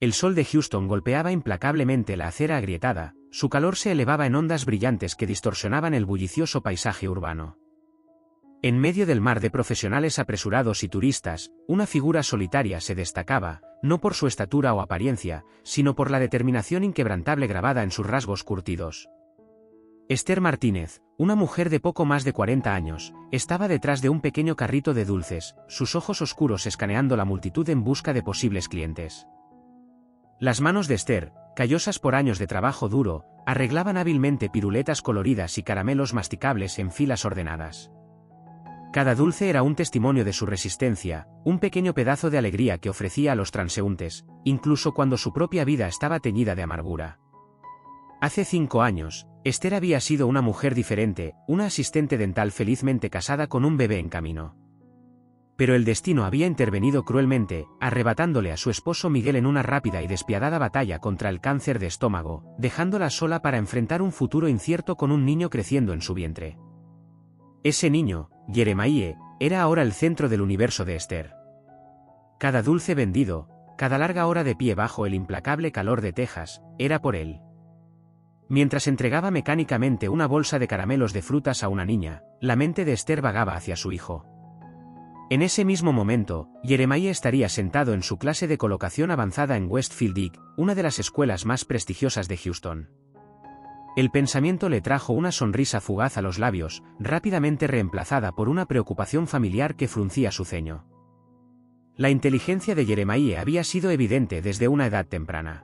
El sol de Houston golpeaba implacablemente la acera agrietada, su calor se elevaba en ondas brillantes que distorsionaban el bullicioso paisaje urbano. En medio del mar de profesionales apresurados y turistas, una figura solitaria se destacaba, no por su estatura o apariencia, sino por la determinación inquebrantable grabada en sus rasgos curtidos. Esther Martínez, una mujer de poco más de 40 años, estaba detrás de un pequeño carrito de dulces, sus ojos oscuros escaneando la multitud en busca de posibles clientes. Las manos de Esther, callosas por años de trabajo duro, arreglaban hábilmente piruletas coloridas y caramelos masticables en filas ordenadas. Cada dulce era un testimonio de su resistencia, un pequeño pedazo de alegría que ofrecía a los transeúntes, incluso cuando su propia vida estaba teñida de amargura. Hace 5 años, Esther había sido una mujer diferente, una asistente dental felizmente casada con un bebé en camino. Pero el destino había intervenido cruelmente, arrebatándole a su esposo Miguel en una rápida y despiadada batalla contra el cáncer de estómago, dejándola sola para enfrentar un futuro incierto con un niño creciendo en su vientre. Ese niño, Jeremiah, era ahora el centro del universo de Esther. Cada dulce vendido, cada larga hora de pie bajo el implacable calor de Texas, era por él. Mientras entregaba mecánicamente una bolsa de caramelos de frutas a una niña, la mente de Esther vagaba hacia su hijo. En ese mismo momento, Jeremiah estaría sentado en su clase de colocación avanzada en Westfield Ig, una de las escuelas más prestigiosas de Houston. El pensamiento le trajo una sonrisa fugaz a los labios, rápidamente reemplazada por una preocupación familiar que fruncía su ceño. La inteligencia de Jeremiah había sido evidente desde una edad temprana.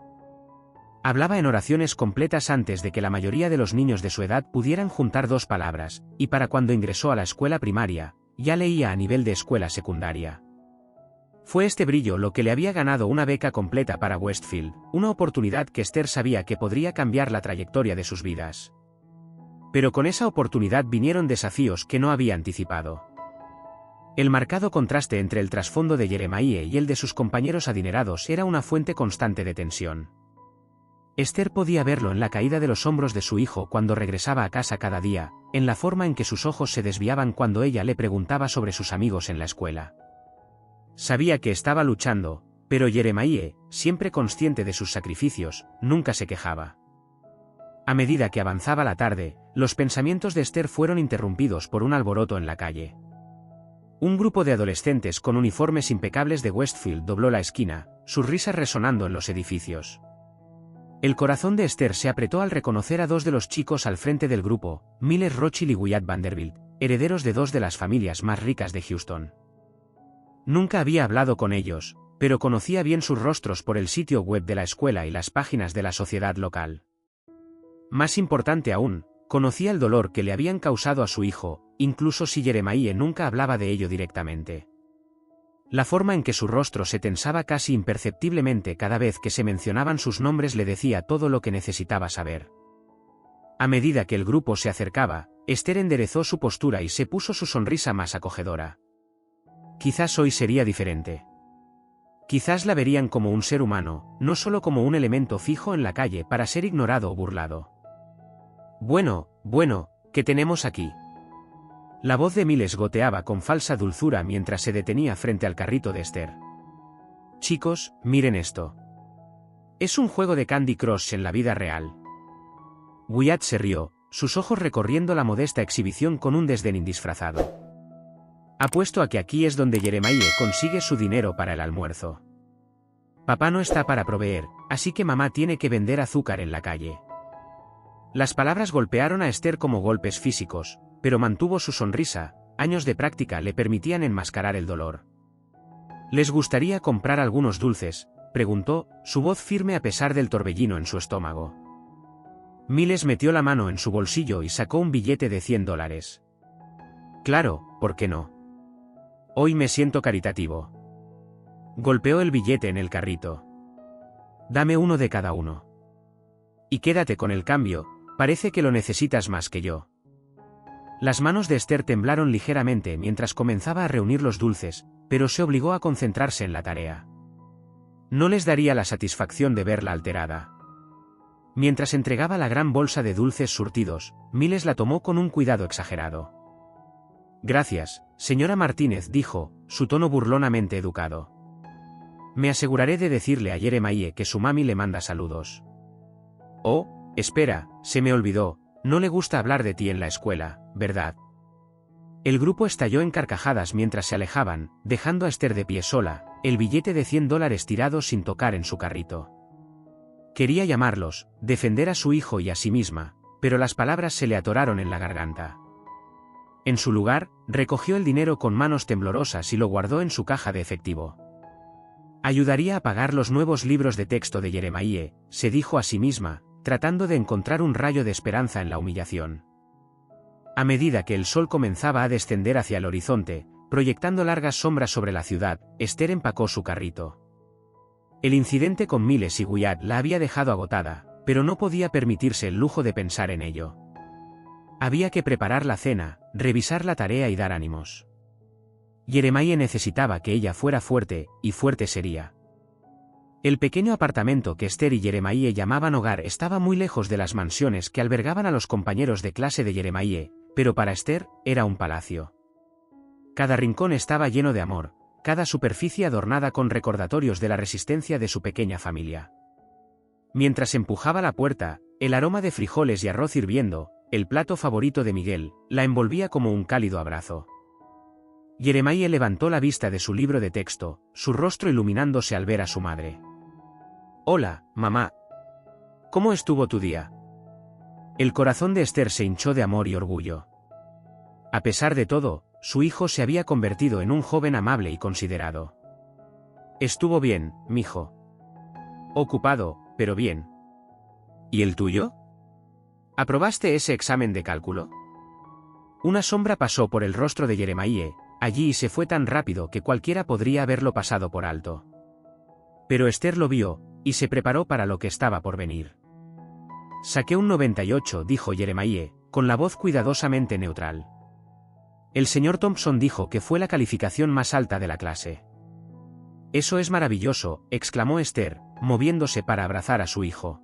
Hablaba en oraciones completas antes de que la mayoría de los niños de su edad pudieran juntar 2 palabras, y para cuando ingresó a la escuela primaria, ya leía a nivel de escuela secundaria. Fue este brillo lo que le había ganado una beca completa para Westfield, una oportunidad que Esther sabía que podría cambiar la trayectoria de sus vidas. Pero con esa oportunidad vinieron desafíos que no había anticipado. El marcado contraste entre el trasfondo de Jeremiah y el de sus compañeros adinerados era una fuente constante de tensión. Esther podía verlo en la caída de los hombros de su hijo cuando regresaba a casa cada día, en la forma en que sus ojos se desviaban cuando ella le preguntaba sobre sus amigos en la escuela. Sabía que estaba luchando, pero Jeremiah, siempre consciente de sus sacrificios, nunca se quejaba. A medida que avanzaba la tarde, los pensamientos de Esther fueron interrumpidos por un alboroto en la calle. Un grupo de adolescentes con uniformes impecables de Westfield dobló la esquina, sus risas resonando en los edificios. El corazón de Esther se apretó al reconocer a 2 de los chicos al frente del grupo, Miles Rothschild y Wyatt Vanderbilt, herederos de 2 de las familias más ricas de Houston. Nunca había hablado con ellos, pero conocía bien sus rostros por el sitio web de la escuela y las páginas de la sociedad local. Más importante aún, conocía el dolor que le habían causado a su hijo, incluso si Jeremiah nunca hablaba de ello directamente. La forma en que su rostro se tensaba casi imperceptiblemente cada vez que se mencionaban sus nombres le decía todo lo que necesitaba saber. A medida que el grupo se acercaba, Esther enderezó su postura y se puso su sonrisa más acogedora. Quizás hoy sería diferente. Quizás la verían como un ser humano, no solo como un elemento fijo en la calle para ser ignorado o burlado. Bueno, ¿qué tenemos aquí? La voz de Miles goteaba con falsa dulzura mientras se detenía frente al carrito de Esther. Chicos, miren esto. Es un juego de Candy Crush en la vida real. Wyatt se rió, sus ojos recorriendo la modesta exhibición con un desdén indisfrazado. Apuesto a que aquí es donde Jeremiah consigue su dinero para el almuerzo. Papá no está para proveer, así que mamá tiene que vender azúcar en la calle. Las palabras golpearon a Esther como golpes físicos, pero mantuvo su sonrisa, años de práctica le permitían enmascarar el dolor. ¿Les gustaría comprar algunos dulces?, preguntó, su voz firme a pesar del torbellino en su estómago. Miles metió la mano en su bolsillo y sacó un billete de $100. Claro, ¿por qué no? Hoy me siento caritativo. Golpeó el billete en el carrito. Dame uno de cada uno. Y quédate con el cambio, parece que lo necesitas más que yo. Las manos de Esther temblaron ligeramente mientras comenzaba a reunir los dulces, pero se obligó a concentrarse en la tarea. No les daría la satisfacción de verla alterada. Mientras entregaba la gran bolsa de dulces surtidos, Miles la tomó con un cuidado exagerado. Gracias, señora Martínez, dijo, su tono burlonamente educado. Me aseguraré de decirle a Jeremiah que su mami le manda saludos. Oh, espera, se me olvidó, no le gusta hablar de ti en la escuela, ¿verdad? El grupo estalló en carcajadas mientras se alejaban, dejando a Esther de pie sola, el billete de $100 tirado sin tocar en su carrito. Quería llamarlos, defender a su hijo y a sí misma, pero las palabras se le atoraron en la garganta. En su lugar, recogió el dinero con manos temblorosas y lo guardó en su caja de efectivo. Ayudaría a pagar los nuevos libros de texto de Jeremiah, se dijo a sí misma, tratando de encontrar un rayo de esperanza en la humillación. A medida que el sol comenzaba a descender hacia el horizonte, proyectando largas sombras sobre la ciudad, Esther empacó su carrito. El incidente con Miles y Wyatt la había dejado agotada, pero no podía permitirse el lujo de pensar en ello. Había que preparar la cena, revisar la tarea y dar ánimos. Jeremiah necesitaba que ella fuera fuerte, y fuerte sería. El pequeño apartamento que Esther y Jeremiah llamaban hogar estaba muy lejos de las mansiones que albergaban a los compañeros de clase de Jeremiah, pero para Esther, era un palacio. Cada rincón estaba lleno de amor, cada superficie adornada con recordatorios de la resistencia de su pequeña familia. Mientras empujaba la puerta, el aroma de frijoles y arroz hirviendo, el plato favorito de Miguel, la envolvía como un cálido abrazo. Jeremiah levantó la vista de su libro de texto, su rostro iluminándose al ver a su madre. «Hola, mamá. ¿Cómo estuvo tu día?» El corazón de Esther se hinchó de amor y orgullo. A pesar de todo, su hijo se había convertido en un joven amable y considerado. «Estuvo bien, mijo. Ocupado, pero bien. ¿Y el tuyo? ¿Aprobaste ese examen de cálculo?» Una sombra pasó por el rostro de Jeremiah, allí y se fue tan rápido que cualquiera podría haberlo pasado por alto. Pero Esther lo vio, y se preparó para lo que estaba por venir. «Saqué un 98», dijo Jeremiah, con la voz cuidadosamente neutral. El señor Thompson dijo que fue la calificación más alta de la clase. «Eso es maravilloso», exclamó Esther, moviéndose para abrazar a su hijo.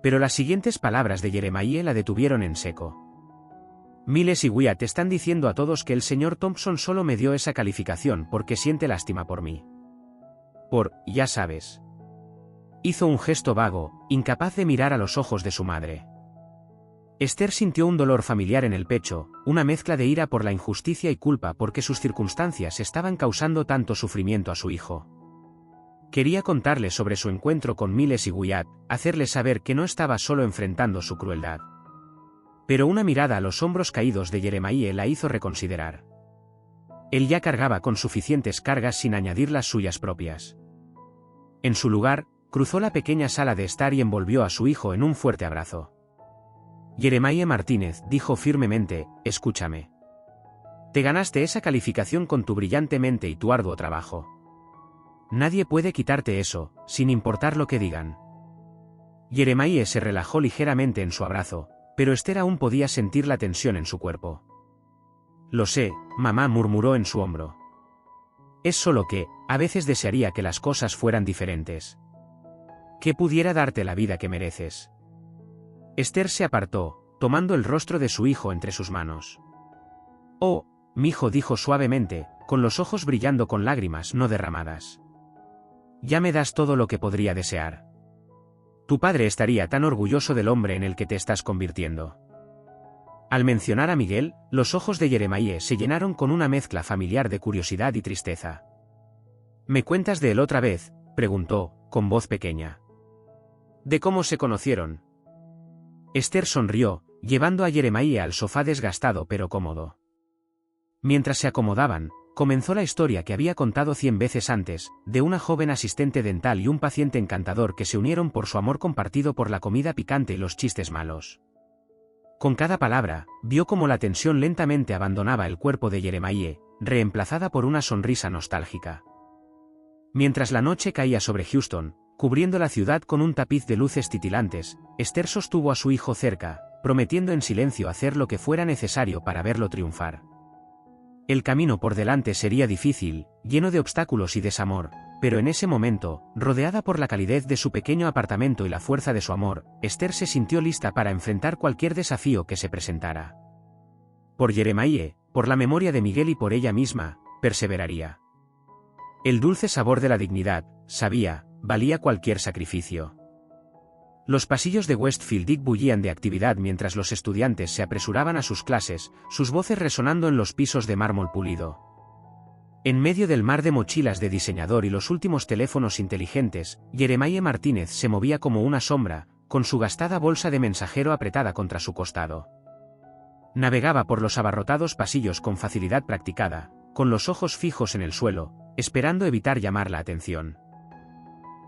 Pero las siguientes palabras de Jeremiah la detuvieron en seco. «Miles y Wyatt están diciendo a todos que el señor Thompson solo me dio esa calificación porque siente lástima por mí. Ya sabes». Hizo un gesto vago, incapaz de mirar a los ojos de su madre. Esther sintió un dolor familiar en el pecho, una mezcla de ira por la injusticia y culpa porque sus circunstancias estaban causando tanto sufrimiento a su hijo. Quería contarle sobre su encuentro con Miles y Wyatt, hacerle saber que no estaba solo enfrentando su crueldad. Pero una mirada a los hombros caídos de Jeremiah la hizo reconsiderar. Él ya cargaba con suficientes cargas sin añadir las suyas propias. En su lugar, cruzó la pequeña sala de estar y envolvió a su hijo en un fuerte abrazo. «Jeremiah Martínez», dijo firmemente, «escúchame. Te ganaste esa calificación con tu brillante mente y tu arduo trabajo. Nadie puede quitarte eso, sin importar lo que digan». Jeremiah se relajó ligeramente en su abrazo, pero Esther aún podía sentir la tensión en su cuerpo. «Lo sé», mamá murmuró en su hombro. «Es solo que, a veces desearía que las cosas fueran diferentes. Que pudiera darte la vida que mereces». Esther se apartó, tomando el rostro de su hijo entre sus manos. «Oh, mijo», dijo suavemente, con los ojos brillando con lágrimas no derramadas. «Ya me das todo lo que podría desear. Tu padre estaría tan orgulloso del hombre en el que te estás convirtiendo». Al mencionar a Miguel, los ojos de Jeremiah se llenaron con una mezcla familiar de curiosidad y tristeza. «¿Me cuentas de él otra vez?», preguntó, con voz pequeña. «¿De cómo se conocieron?». Esther sonrió, llevando a Jeremiah al sofá desgastado pero cómodo. Mientras se acomodaban, comenzó la historia que había contado 100 veces antes, de una joven asistente dental y un paciente encantador que se unieron por su amor compartido por la comida picante y los chistes malos. Con cada palabra, vio cómo la tensión lentamente abandonaba el cuerpo de Jeremiah, reemplazada por una sonrisa nostálgica. Mientras la noche caía sobre Houston, cubriendo la ciudad con un tapiz de luces titilantes, Esther sostuvo a su hijo cerca, prometiendo en silencio hacer lo que fuera necesario para verlo triunfar. El camino por delante sería difícil, lleno de obstáculos y desamor, pero en ese momento, rodeada por la calidez de su pequeño apartamento y la fuerza de su amor, Esther se sintió lista para enfrentar cualquier desafío que se presentara. Por Jeremiah, por la memoria de Miguel y por ella misma, perseveraría. El dulce sabor de la dignidad, sabía, valía cualquier sacrificio. Los pasillos de Westfield bullían de actividad mientras los estudiantes se apresuraban a sus clases, sus voces resonando en los pisos de mármol pulido. En medio del mar de mochilas de diseñador y los últimos teléfonos inteligentes, Jeremiah Martínez se movía como una sombra, con su gastada bolsa de mensajero apretada contra su costado. Navegaba por los abarrotados pasillos con facilidad practicada, con los ojos fijos en el suelo, esperando evitar llamar la atención.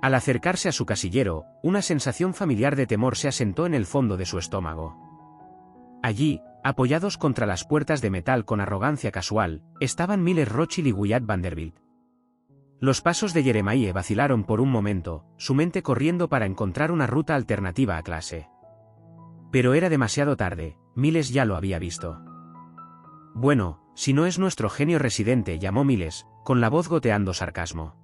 Al acercarse a su casillero, una sensación familiar de temor se asentó en el fondo de su estómago. Allí, apoyados contra las puertas de metal con arrogancia casual, estaban Miles Rothschild y Wyatt Vanderbilt. Los pasos de Jeremiah vacilaron por un momento, su mente corriendo para encontrar una ruta alternativa a clase. Pero era demasiado tarde, Miles ya lo había visto. Bueno, si no es nuestro genio residente, llamó Miles, con la voz goteando sarcasmo.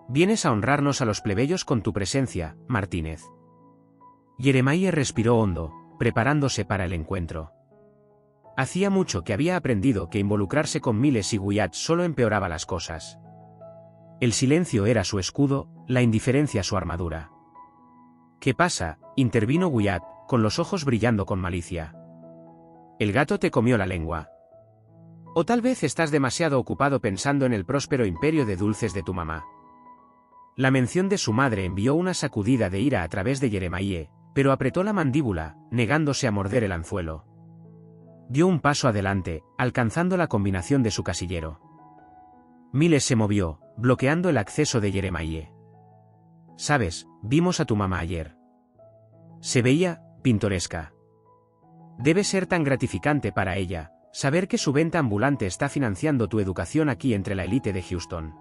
Vienes a honrarnos a los plebeyos con tu presencia, Martínez. Jeremiah respiró hondo, preparándose para el encuentro. Hacía mucho que había aprendido que involucrarse con Miles y Wyatt solo empeoraba las cosas. El silencio era su escudo, la indiferencia su armadura. ¿Qué pasa?, intervino Wyatt, con los ojos brillando con malicia. El gato te comió la lengua. O tal vez estás demasiado ocupado pensando en el próspero imperio de dulces de tu mamá. La mención de su madre envió una sacudida de ira a través de Jeremiah, pero apretó la mandíbula, negándose a morder el anzuelo. Dio un paso adelante, alcanzando la combinación de su casillero. Miles se movió, bloqueando el acceso de Jeremiah. Sabes, vimos a tu mamá ayer. Se veía pintoresca. Debe ser tan gratificante para ella, saber que su venta ambulante está financiando tu educación aquí entre la élite de Houston.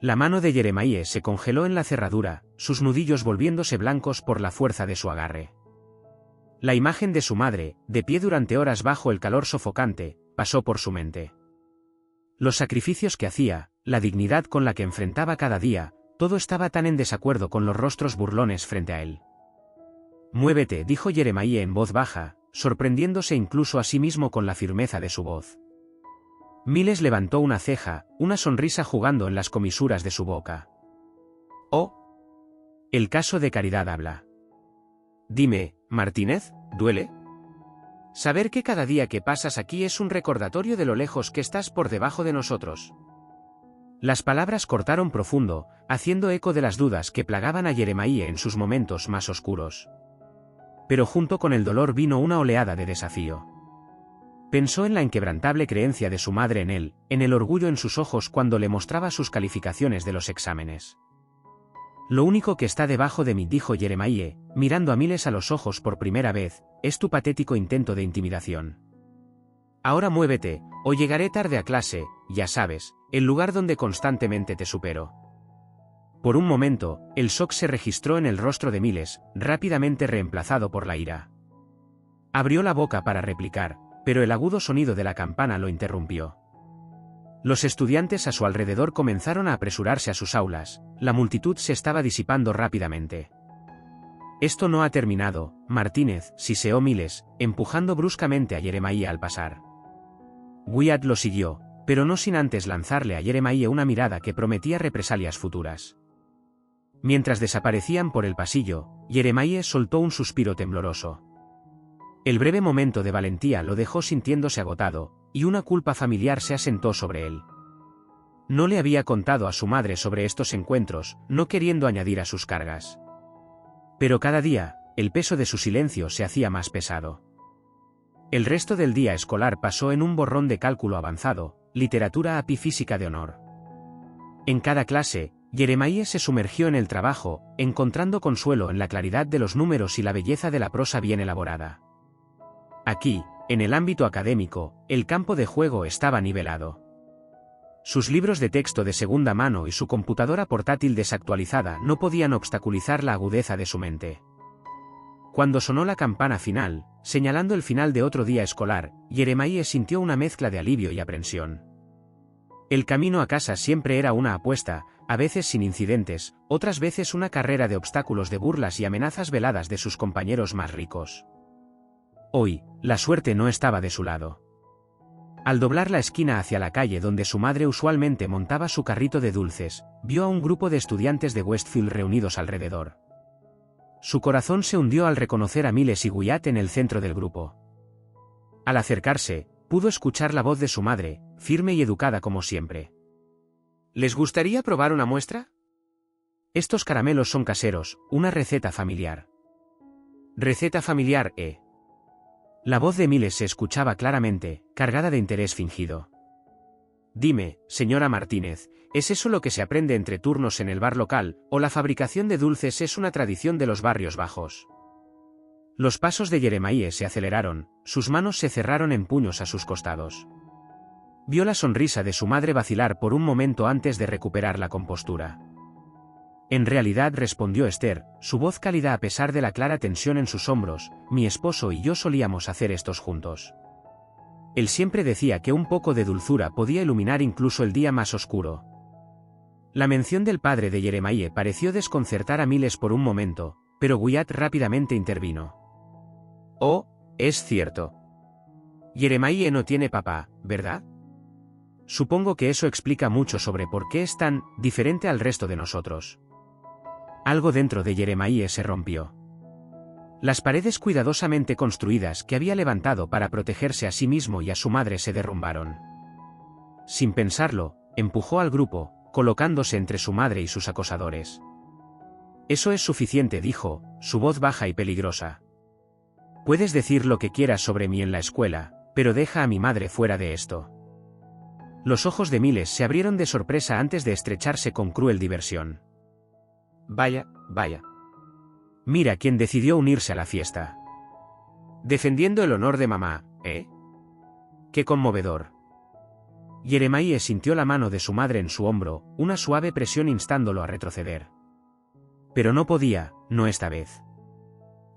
La mano de Jeremiah se congeló en la cerradura, sus nudillos volviéndose blancos por la fuerza de su agarre. La imagen de su madre, de pie durante horas bajo el calor sofocante, pasó por su mente. Los sacrificios que hacía, la dignidad con la que enfrentaba cada día, todo estaba tan en desacuerdo con los rostros burlones frente a él. Muévete, dijo Jeremiah en voz baja, sorprendiéndose incluso a sí mismo con la firmeza de su voz. Miles levantó una ceja, una sonrisa jugando en las comisuras de su boca. Oh. El caso de Caridad habla. Dime, Martínez, ¿duele? Saber que cada día que pasas aquí es un recordatorio de lo lejos que estás por debajo de nosotros. Las palabras cortaron profundo, haciendo eco de las dudas que plagaban a Jeremiah en sus momentos más oscuros. Pero junto con el dolor vino una oleada de desafío. Pensó en la inquebrantable creencia de su madre en él, en el orgullo en sus ojos cuando le mostraba sus calificaciones de los exámenes. Lo único que está debajo de mí, dijo Jeremiah, mirando a Miles a los ojos por primera vez, es tu patético intento de intimidación. Ahora muévete, o llegaré tarde a clase, ya sabes, el lugar donde constantemente te supero. Por un momento, el shock se registró en el rostro de Miles, rápidamente reemplazado por la ira. Abrió la boca para replicar, pero el agudo sonido de la campana lo interrumpió. Los estudiantes a su alrededor comenzaron a apresurarse a sus aulas, la multitud se estaba disipando rápidamente. Esto no ha terminado, Martínez, siseó Miles, empujando bruscamente a Jeremiah al pasar. Wyatt lo siguió, pero no sin antes lanzarle a Jeremiah una mirada que prometía represalias futuras. Mientras desaparecían por el pasillo, Jeremiah soltó un suspiro tembloroso. El breve momento de valentía lo dejó sintiéndose agotado, y una culpa familiar se asentó sobre él. No le había contado a su madre sobre estos encuentros, no queriendo añadir a sus cargas. Pero cada día, el peso de su silencio se hacía más pesado. El resto del día escolar pasó en un borrón de cálculo avanzado, literatura API física de honor. En cada clase, Jeremiah se sumergió en el trabajo, encontrando consuelo en la claridad de los números y la belleza de la prosa bien elaborada. Aquí, en el ámbito académico, el campo de juego estaba nivelado. Sus libros de texto de segunda mano y su computadora portátil desactualizada no podían obstaculizar la agudeza de su mente. Cuando sonó la campana final, señalando el final de otro día escolar, Jeremiah sintió una mezcla de alivio y aprensión. El camino a casa siempre era una apuesta, a veces sin incidentes, otras veces una carrera de obstáculos, de burlas y amenazas veladas de sus compañeros más ricos. Hoy, la suerte no estaba de su lado. Al doblar la esquina hacia la calle donde su madre usualmente montaba su carrito de dulces, vio a un grupo de estudiantes de Westfield reunidos alrededor. Su corazón se hundió al reconocer a Miles y Wyatt en el centro del grupo. Al acercarse, pudo escuchar la voz de su madre, firme y educada como siempre. ¿Les gustaría probar una muestra? Estos caramelos son caseros, una receta familiar. Receta familiar, ¿eh? La voz de Miles se escuchaba claramente, cargada de interés fingido. Dime, señora Martínez, ¿es eso lo que se aprende entre turnos en el bar local, o la fabricación de dulces es una tradición de los barrios bajos? Los pasos de Jeremiah se aceleraron, sus manos se cerraron en puños a sus costados. Vio la sonrisa de su madre vacilar por un momento antes de recuperar la compostura. En realidad, respondió Esther, su voz cálida a pesar de la clara tensión en sus hombros, mi esposo y yo solíamos hacer estos juntos. Él siempre decía que un poco de dulzura podía iluminar incluso el día más oscuro. La mención del padre de Jeremiah pareció desconcertar a Miles por un momento, pero Wyatt rápidamente intervino. Oh, es cierto. Jeremiah no tiene papá, ¿verdad? Supongo que eso explica mucho sobre por qué es tan diferente al resto de nosotros. Algo dentro de Jeremiah se rompió. Las paredes cuidadosamente construidas que había levantado para protegerse a sí mismo y a su madre se derrumbaron. Sin pensarlo, empujó al grupo, colocándose entre su madre y sus acosadores. Eso es suficiente, dijo, su voz baja y peligrosa. Puedes decir lo que quieras sobre mí en la escuela, pero deja a mi madre fuera de esto. Los ojos de Miles se abrieron de sorpresa antes de estrecharse con cruel diversión. Vaya, vaya. Mira quién decidió unirse a la fiesta. Defendiendo el honor de mamá, ¿eh? ¡Qué conmovedor! Jeremiah sintió la mano de su madre en su hombro, una suave presión instándolo a retroceder. Pero no podía, no esta vez.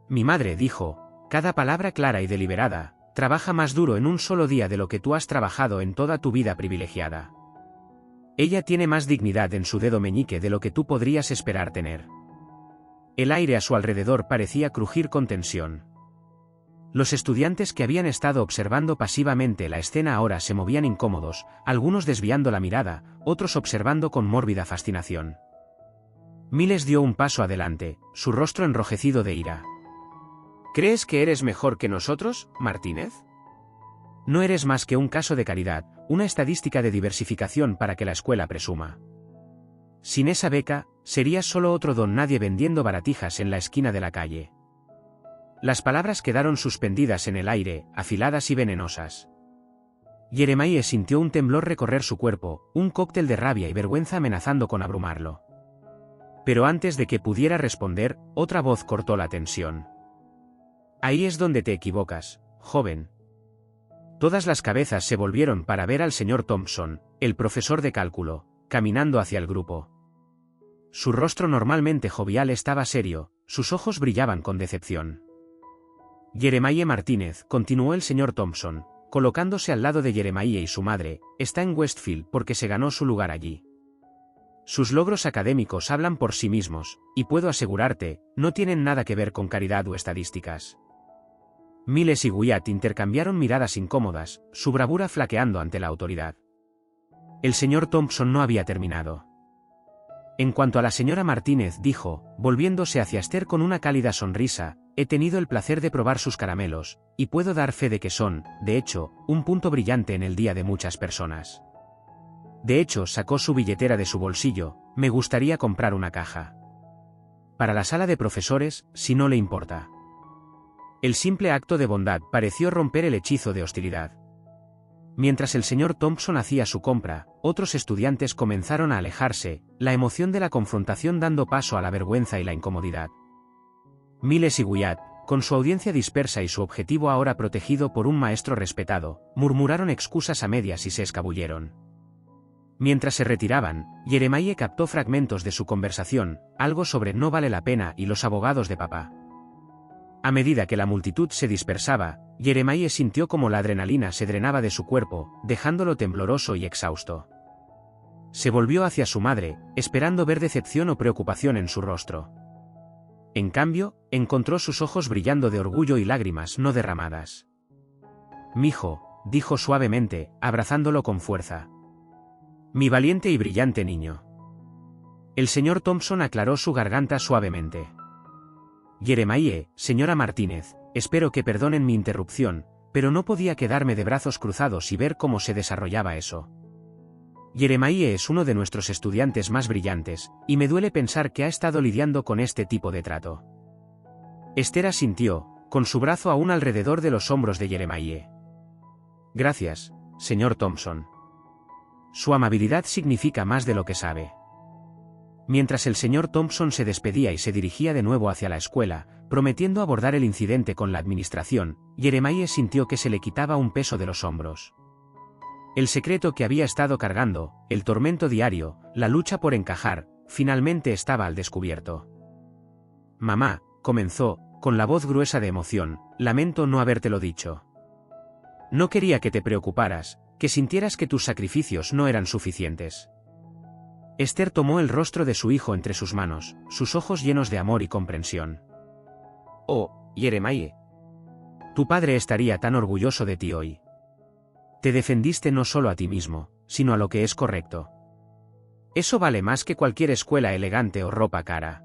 Mi madre dijo, cada palabra clara y deliberada, trabaja más duro en un solo día de lo que tú has trabajado en toda tu vida privilegiada. Ella tiene más dignidad en su dedo meñique de lo que tú podrías esperar tener. El aire a su alrededor parecía crujir con tensión. Los estudiantes que habían estado observando pasivamente la escena ahora se movían incómodos, algunos desviando la mirada, otros observando con mórbida fascinación. Miles dio un paso adelante, su rostro enrojecido de ira. ¿Crees que eres mejor que nosotros, Martínez? No eres más que un caso de caridad, una estadística de diversificación para que la escuela presuma. Sin esa beca, serías solo otro don nadie vendiendo baratijas en la esquina de la calle. Las palabras quedaron suspendidas en el aire, afiladas y venenosas. Jeremiah sintió un temblor recorrer su cuerpo, un cóctel de rabia y vergüenza amenazando con abrumarlo. Pero antes de que pudiera responder, otra voz cortó la tensión. Ahí es donde te equivocas, joven. Todas las cabezas se volvieron para ver al señor Thompson, el profesor de cálculo, caminando hacia el grupo. Su rostro normalmente jovial estaba serio, sus ojos brillaban con decepción. Jeremiah Martínez, continuó el señor Thompson, colocándose al lado de Jeremiah y su madre, está en Westfield porque se ganó su lugar allí. Sus logros académicos hablan por sí mismos, y puedo asegurarte, no tienen nada que ver con caridad o estadísticas. Miles y Wyatt intercambiaron miradas incómodas, su bravura flaqueando ante la autoridad. El señor Thompson no había terminado. En cuanto a la señora Martínez, dijo, volviéndose hacia Esther con una cálida sonrisa, he tenido el placer de probar sus caramelos, y puedo dar fe de que son, de hecho, un punto brillante en el día de muchas personas. De hecho, sacó su billetera de su bolsillo, me gustaría comprar una caja. Para la sala de profesores, si no le importa. El simple acto de bondad pareció romper el hechizo de hostilidad. Mientras el señor Thompson hacía su compra, otros estudiantes comenzaron a alejarse, la emoción de la confrontación dando paso a la vergüenza y la incomodidad. Miles y Wyatt, con su audiencia dispersa y su objetivo ahora protegido por un maestro respetado, murmuraron excusas a medias y se escabulleron. Mientras se retiraban, Jeremiah captó fragmentos de su conversación, algo sobre no vale la pena y los abogados de papá. A medida que la multitud se dispersaba, Jeremiah sintió como la adrenalina se drenaba de su cuerpo, dejándolo tembloroso y exhausto. Se volvió hacia su madre, esperando ver decepción o preocupación en su rostro. En cambio, encontró sus ojos brillando de orgullo y lágrimas no derramadas. «Mijo, dijo suavemente, abrazándolo con fuerza. Mi valiente y brillante niño. El señor Thompson aclaró su garganta suavemente. Jeremiah, señora Martínez, espero que perdonen mi interrupción, pero no podía quedarme de brazos cruzados y ver cómo se desarrollaba eso. Jeremiah es uno de nuestros estudiantes más brillantes, y me duele pensar que ha estado lidiando con este tipo de trato. Esther asintió, con su brazo aún alrededor de los hombros de Jeremiah. Gracias, señor Thompson. Su amabilidad significa más de lo que sabe. Mientras el señor Thompson se despedía y se dirigía de nuevo hacia la escuela, prometiendo abordar el incidente con la administración, Jeremiah sintió que se le quitaba un peso de los hombros. El secreto que había estado cargando, el tormento diario, la lucha por encajar, finalmente estaba al descubierto. Mamá, comenzó, con la voz gruesa de emoción, lamento no habértelo dicho. No quería que te preocuparas, que sintieras que tus sacrificios no eran suficientes. Esther tomó el rostro de su hijo entre sus manos, sus ojos llenos de amor y comprensión. Oh, Jeremiah. Tu padre estaría tan orgulloso de ti hoy. Te defendiste no solo a ti mismo, sino a lo que es correcto. Eso vale más que cualquier escuela elegante o ropa cara.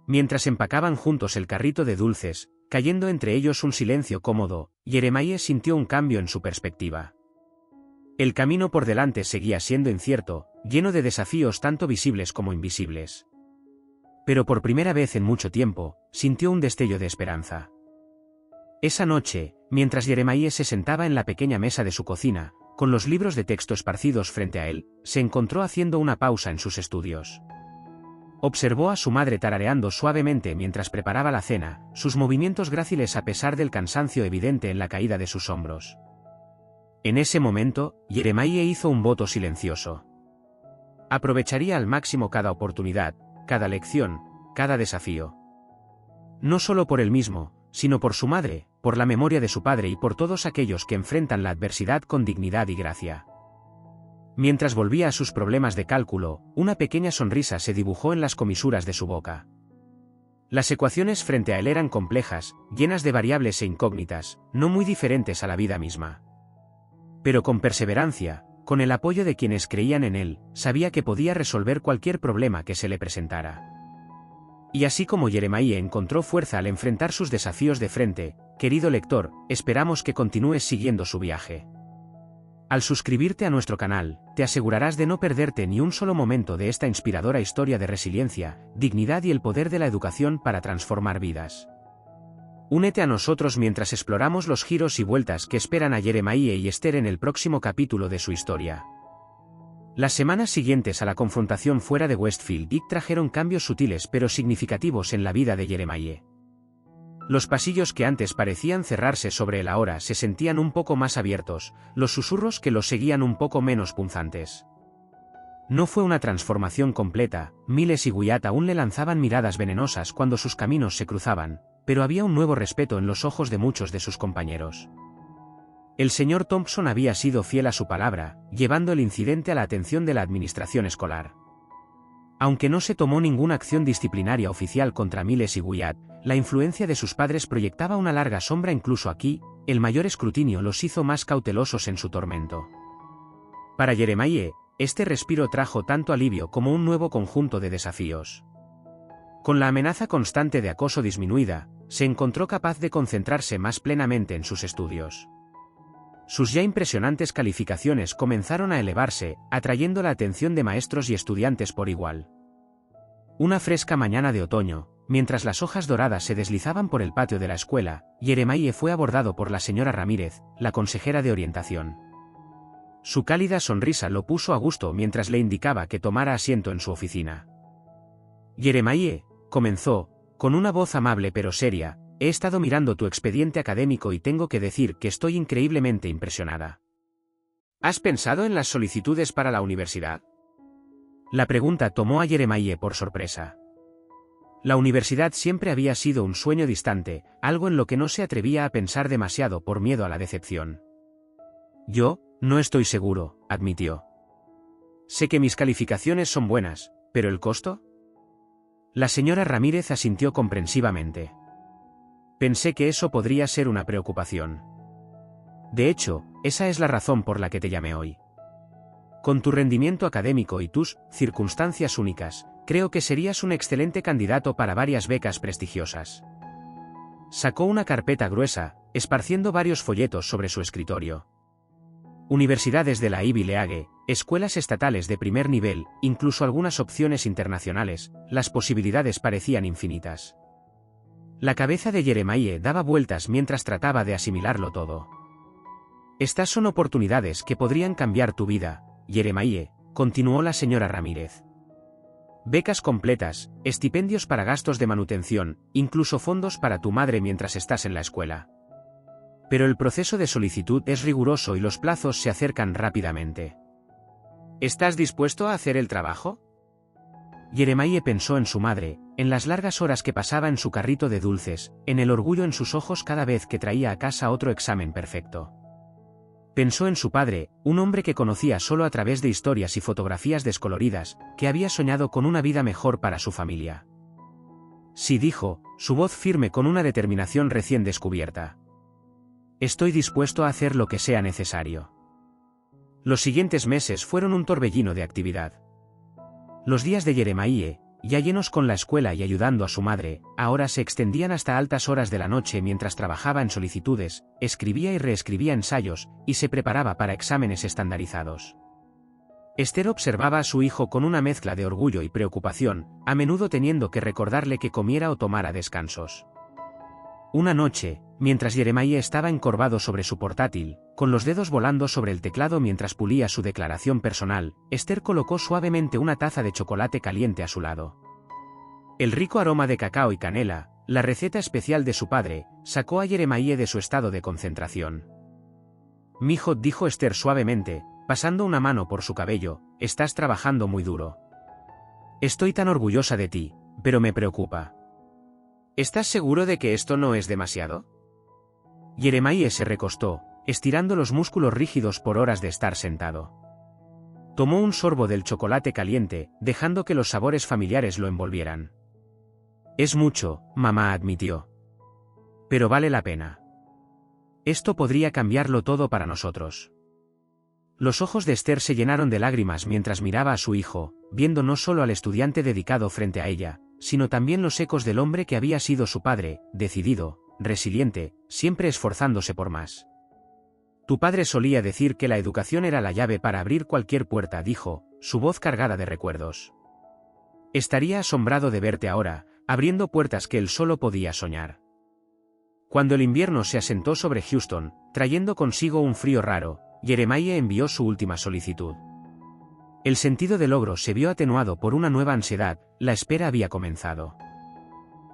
Mientras empacaban juntos el carrito de dulces, cayendo entre ellos un silencio cómodo, Jeremiah sintió un cambio en su perspectiva. El camino por delante seguía siendo incierto, lleno de desafíos tanto visibles como invisibles. Pero por primera vez en mucho tiempo, sintió un destello de esperanza. Esa noche, mientras Jeremiah se sentaba en la pequeña mesa de su cocina, con los libros de texto esparcidos frente a él, se encontró haciendo una pausa en sus estudios. Observó a su madre tarareando suavemente mientras preparaba la cena, sus movimientos gráciles a pesar del cansancio evidente en la caída de sus hombros. En ese momento, Jeremiah hizo un voto silencioso. Aprovecharía al máximo cada oportunidad, cada lección, cada desafío. No solo por él mismo, sino por su madre, por la memoria de su padre y por todos aquellos que enfrentan la adversidad con dignidad y gracia. Mientras volvía a sus problemas de cálculo, una pequeña sonrisa se dibujó en las comisuras de su boca. Las ecuaciones frente a él eran complejas, llenas de variables e incógnitas, no muy diferentes a la vida misma. Pero con perseverancia, con el apoyo de quienes creían en él, sabía que podía resolver cualquier problema que se le presentara. Y así como Jeremiah encontró fuerza al enfrentar sus desafíos de frente, querido lector, esperamos que continúes siguiendo su viaje. Al suscribirte a nuestro canal, te asegurarás de no perderte ni un solo momento de esta inspiradora historia de resiliencia, dignidad y el poder de la educación para transformar vidas. Únete a nosotros mientras exploramos los giros y vueltas que esperan a Jeremiah y Esther en el próximo capítulo de su historia. Las semanas siguientes a la confrontación fuera de Westfield Dick trajeron cambios sutiles pero significativos en la vida de Jeremiah. Los pasillos que antes parecían cerrarse sobre él ahora se sentían un poco más abiertos, los susurros que los seguían un poco menos punzantes. No fue una transformación completa, Miles y Wyatt aún le lanzaban miradas venenosas cuando sus caminos se cruzaban, pero había un nuevo respeto en los ojos de muchos de sus compañeros. El señor Thompson había sido fiel a su palabra, llevando el incidente a la atención de la administración escolar. Aunque no se tomó ninguna acción disciplinaria oficial contra Miles y Wyatt, la influencia de sus padres proyectaba una larga sombra incluso aquí, el mayor escrutinio los hizo más cautelosos en su tormento. Para Jeremiah, este respiro trajo tanto alivio como un nuevo conjunto de desafíos. Con la amenaza constante de acoso disminuida, se encontró capaz de concentrarse más plenamente en sus estudios. Sus ya impresionantes calificaciones comenzaron a elevarse, atrayendo la atención de maestros y estudiantes por igual. Una fresca mañana de otoño, mientras las hojas doradas se deslizaban por el patio de la escuela, Jeremiah fue abordado por la señora Ramírez, la consejera de orientación. Su cálida sonrisa lo puso a gusto mientras le indicaba que tomara asiento en su oficina. Jeremiah, comenzó, con una voz amable pero seria, he estado mirando tu expediente académico y tengo que decir que estoy increíblemente impresionada. ¿Has pensado en las solicitudes para la universidad? La pregunta tomó a Jeremiah por sorpresa. La universidad siempre había sido un sueño distante, algo en lo que no se atrevía a pensar demasiado por miedo a la decepción. Yo, no estoy seguro, admitió. Sé que mis calificaciones son buenas, ¿pero el costo? La señora Ramírez asintió comprensivamente. Pensé que eso podría ser una preocupación. De hecho, esa es la razón por la que te llamé hoy. Con tu rendimiento académico y tus circunstancias únicas, creo que serías un excelente candidato para varias becas prestigiosas. Sacó una carpeta gruesa, esparciendo varios folletos sobre su escritorio. Universidades de la Ivy League, escuelas estatales de primer nivel, incluso algunas opciones internacionales, las posibilidades parecían infinitas. La cabeza de Jeremiah daba vueltas mientras trataba de asimilarlo todo. Estas son oportunidades que podrían cambiar tu vida, Jeremiah, continuó la señora Ramírez. Becas completas, estipendios para gastos de manutención, incluso fondos para tu madre mientras estás en la escuela. Pero el proceso de solicitud es riguroso y los plazos se acercan rápidamente. ¿Estás dispuesto a hacer el trabajo? Jeremiah pensó en su madre, en las largas horas que pasaba en su carrito de dulces, en el orgullo en sus ojos cada vez que traía a casa otro examen perfecto. Pensó en su padre, un hombre que conocía solo a través de historias y fotografías descoloridas, que había soñado con una vida mejor para su familia. Sí, dijo, su voz firme con una determinación recién descubierta. Estoy dispuesto a hacer lo que sea necesario. Los siguientes meses fueron un torbellino de actividad. Los días de Jeremiah, ya llenos con la escuela y ayudando a su madre, ahora se extendían hasta altas horas de la noche mientras trabajaba en solicitudes, escribía y reescribía ensayos, y se preparaba para exámenes estandarizados. Esther observaba a su hijo con una mezcla de orgullo y preocupación, a menudo teniendo que recordarle que comiera o tomara descansos. Una noche, mientras Jeremiah estaba encorvado sobre su portátil, con los dedos volando sobre el teclado mientras pulía su declaración personal, Esther colocó suavemente una taza de chocolate caliente a su lado. El rico aroma de cacao y canela, la receta especial de su padre, sacó a Jeremiah de su estado de concentración. «Mijo», dijo Esther suavemente, pasando una mano por su cabello, «estás trabajando muy duro. Estoy tan orgullosa de ti, pero me preocupa. ¿Estás seguro de que esto no es demasiado?» Jeremiah se recostó, estirando los músculos rígidos por horas de estar sentado. Tomó un sorbo del chocolate caliente, dejando que los sabores familiares lo envolvieran. «Es mucho», mamá admitió. «Pero vale la pena. Esto podría cambiarlo todo para nosotros». Los ojos de Esther se llenaron de lágrimas mientras miraba a su hijo, viendo no solo al estudiante dedicado frente a ella, sino también los ecos del hombre que había sido su padre, decidido, resiliente, siempre esforzándose por más. «Tu padre solía decir que la educación era la llave para abrir cualquier puerta», dijo, su voz cargada de recuerdos. «Estaría asombrado de verte ahora, abriendo puertas que él solo podía soñar». Cuando el invierno se asentó sobre Houston, trayendo consigo un frío raro, Jeremiah envió su última solicitud. El sentido de logro se vio atenuado por una nueva ansiedad, la espera había comenzado.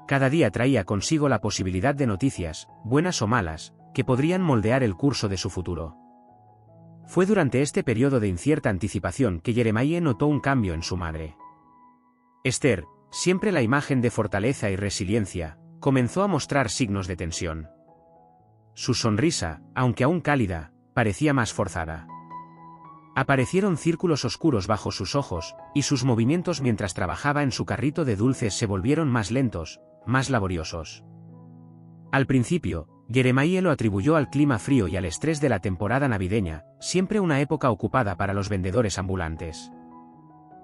Cada día traía consigo la posibilidad de noticias, buenas o malas, que podrían moldear el curso de su futuro. Fue durante este periodo de incierta anticipación que Jeremiah notó un cambio en su madre. Esther, siempre la imagen de fortaleza y resiliencia, comenzó a mostrar signos de tensión. Su sonrisa, aunque aún cálida, parecía más forzada. Aparecieron círculos oscuros bajo sus ojos, y sus movimientos mientras trabajaba en su carrito de dulces se volvieron más lentos, más laboriosos. Al principio, Jeremiah lo atribuyó al clima frío y al estrés de la temporada navideña, siempre una época ocupada para los vendedores ambulantes.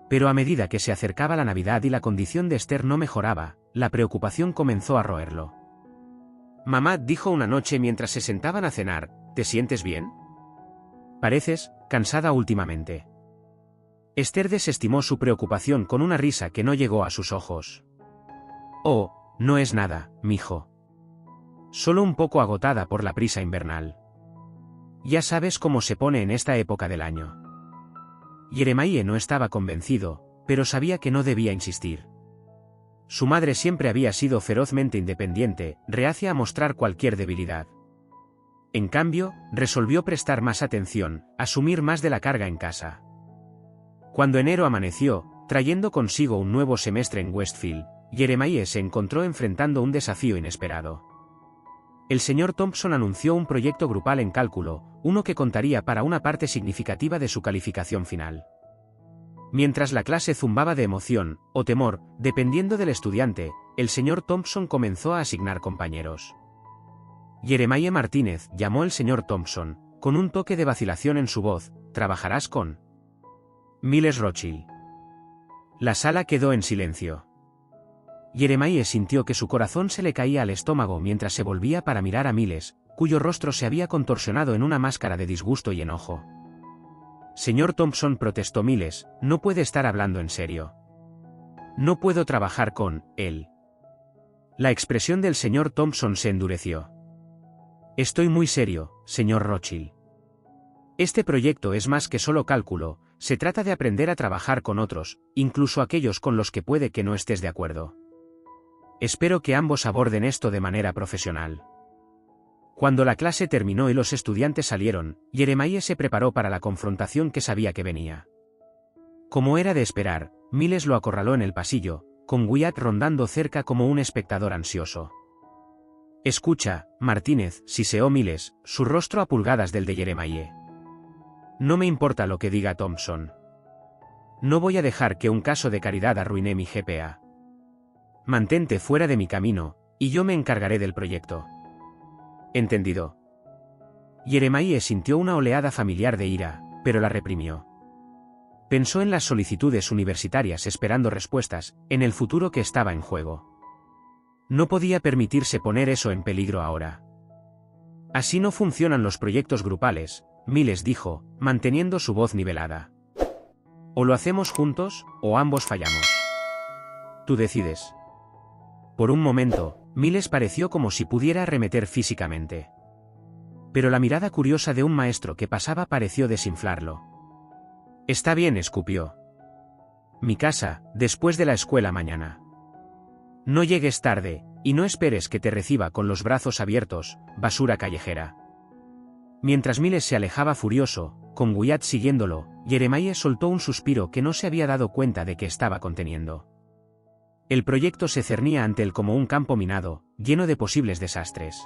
Pero a medida que se acercaba la Navidad y la condición de Esther no mejoraba, la preocupación comenzó a roerlo. «Mamá», dijo una noche mientras se sentaban a cenar, «¿te sientes bien? Pareces cansada últimamente». Esther desestimó su preocupación con una risa que no llegó a sus ojos. «Oh, no es nada, mijo. Solo un poco agotada por la prisa invernal. Ya sabes cómo se pone en esta época del año». Jeremiah no estaba convencido, pero sabía que no debía insistir. Su madre siempre había sido ferozmente independiente, reacia a mostrar cualquier debilidad. En cambio, resolvió prestar más atención, asumir más de la carga en casa. Cuando enero amaneció, trayendo consigo un nuevo semestre en Westfield, Jeremiah se encontró enfrentando un desafío inesperado. El señor Thompson anunció un proyecto grupal en cálculo, uno que contaría para una parte significativa de su calificación final. Mientras la clase zumbaba de emoción, o temor, dependiendo del estudiante, el señor Thompson comenzó a asignar compañeros. Jeremiah Martínez, llamó el señor Thompson, con un toque de vacilación en su voz, ¿trabajarás con Miles Rothschild? La sala quedó en silencio. Jeremiah sintió que su corazón se le caía al estómago mientras se volvía para mirar a Miles, cuyo rostro se había contorsionado en una máscara de disgusto y enojo. Señor Thompson, protestó Miles, no puede estar hablando en serio. No puedo trabajar con él. La expresión del señor Thompson se endureció. Estoy muy serio, señor Rothschild. Este proyecto es más que solo cálculo, se trata de aprender a trabajar con otros, incluso aquellos con los que puede que no estés de acuerdo. Espero que ambos aborden esto de manera profesional. Cuando la clase terminó y los estudiantes salieron, Jeremiah se preparó para la confrontación que sabía que venía. Como era de esperar, Miles lo acorraló en el pasillo, con Wyatt rondando cerca como un espectador ansioso. Escucha, Martínez, siseó Miles, su rostro a pulgadas del de Jeremiah. No me importa lo que diga Thompson. No voy a dejar que un caso de caridad arruine mi GPA. Mantente fuera de mi camino, y yo me encargaré del proyecto. Entendido. Jeremiah sintió una oleada familiar de ira, pero la reprimió. Pensó en las solicitudes universitarias esperando respuestas, en el futuro que estaba en juego. No podía permitirse poner eso en peligro ahora. Así no funcionan los proyectos grupales, Miles dijo, manteniendo su voz nivelada. O lo hacemos juntos, o ambos fallamos. Tú decides. Por un momento, Miles pareció como si pudiera arremeter físicamente. Pero la mirada curiosa de un maestro que pasaba pareció desinflarlo. Está bien, escupió. Mi casa, después de la escuela mañana. No llegues tarde, y no esperes que te reciba con los brazos abiertos, basura callejera. Mientras Miles se alejaba furioso, con Wyatt siguiéndolo, Jeremiah soltó un suspiro que no se había dado cuenta de que estaba conteniendo. El proyecto se cernía ante él como un campo minado, lleno de posibles desastres.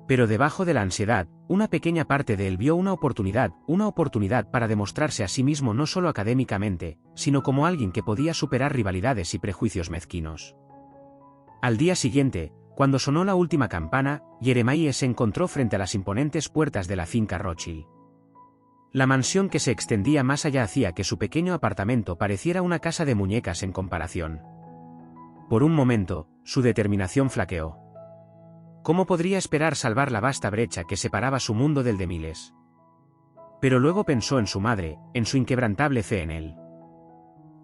Pero debajo de la ansiedad, una pequeña parte de él vio una oportunidad para demostrarse a sí mismo no solo académicamente, sino como alguien que podía superar rivalidades y prejuicios mezquinos. Al día siguiente, cuando sonó la última campana, Jeremiah se encontró frente a las imponentes puertas de la finca Rothschild. La mansión que se extendía más allá hacía que su pequeño apartamento pareciera una casa de muñecas en comparación. Por un momento, su determinación flaqueó. ¿Cómo podría esperar salvar la vasta brecha que separaba su mundo del de Miles? Pero luego pensó en su madre, en su inquebrantable fe en él.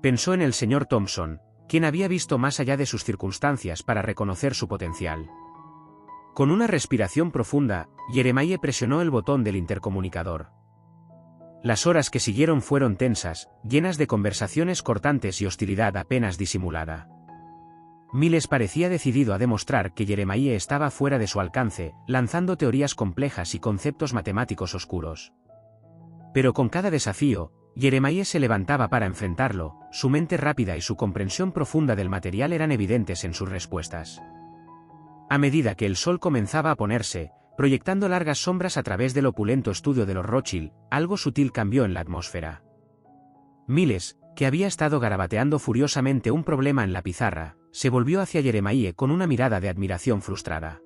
Pensó en el señor Thompson, quien había visto más allá de sus circunstancias para reconocer su potencial. Con una respiración profunda, Jeremiah presionó el botón del intercomunicador. Las horas que siguieron fueron tensas, llenas de conversaciones cortantes y hostilidad apenas disimulada. Miles parecía decidido a demostrar que Jeremiah estaba fuera de su alcance, lanzando teorías complejas y conceptos matemáticos oscuros. Pero con cada desafío, Jeremiah se levantaba para enfrentarlo, su mente rápida y su comprensión profunda del material eran evidentes en sus respuestas. A medida que el sol comenzaba a ponerse, proyectando largas sombras a través del opulento estudio de los Rothschild, algo sutil cambió en la atmósfera. Miles, que había estado garabateando furiosamente un problema en la pizarra, se volvió hacia Jeremiah con una mirada de admiración frustrada.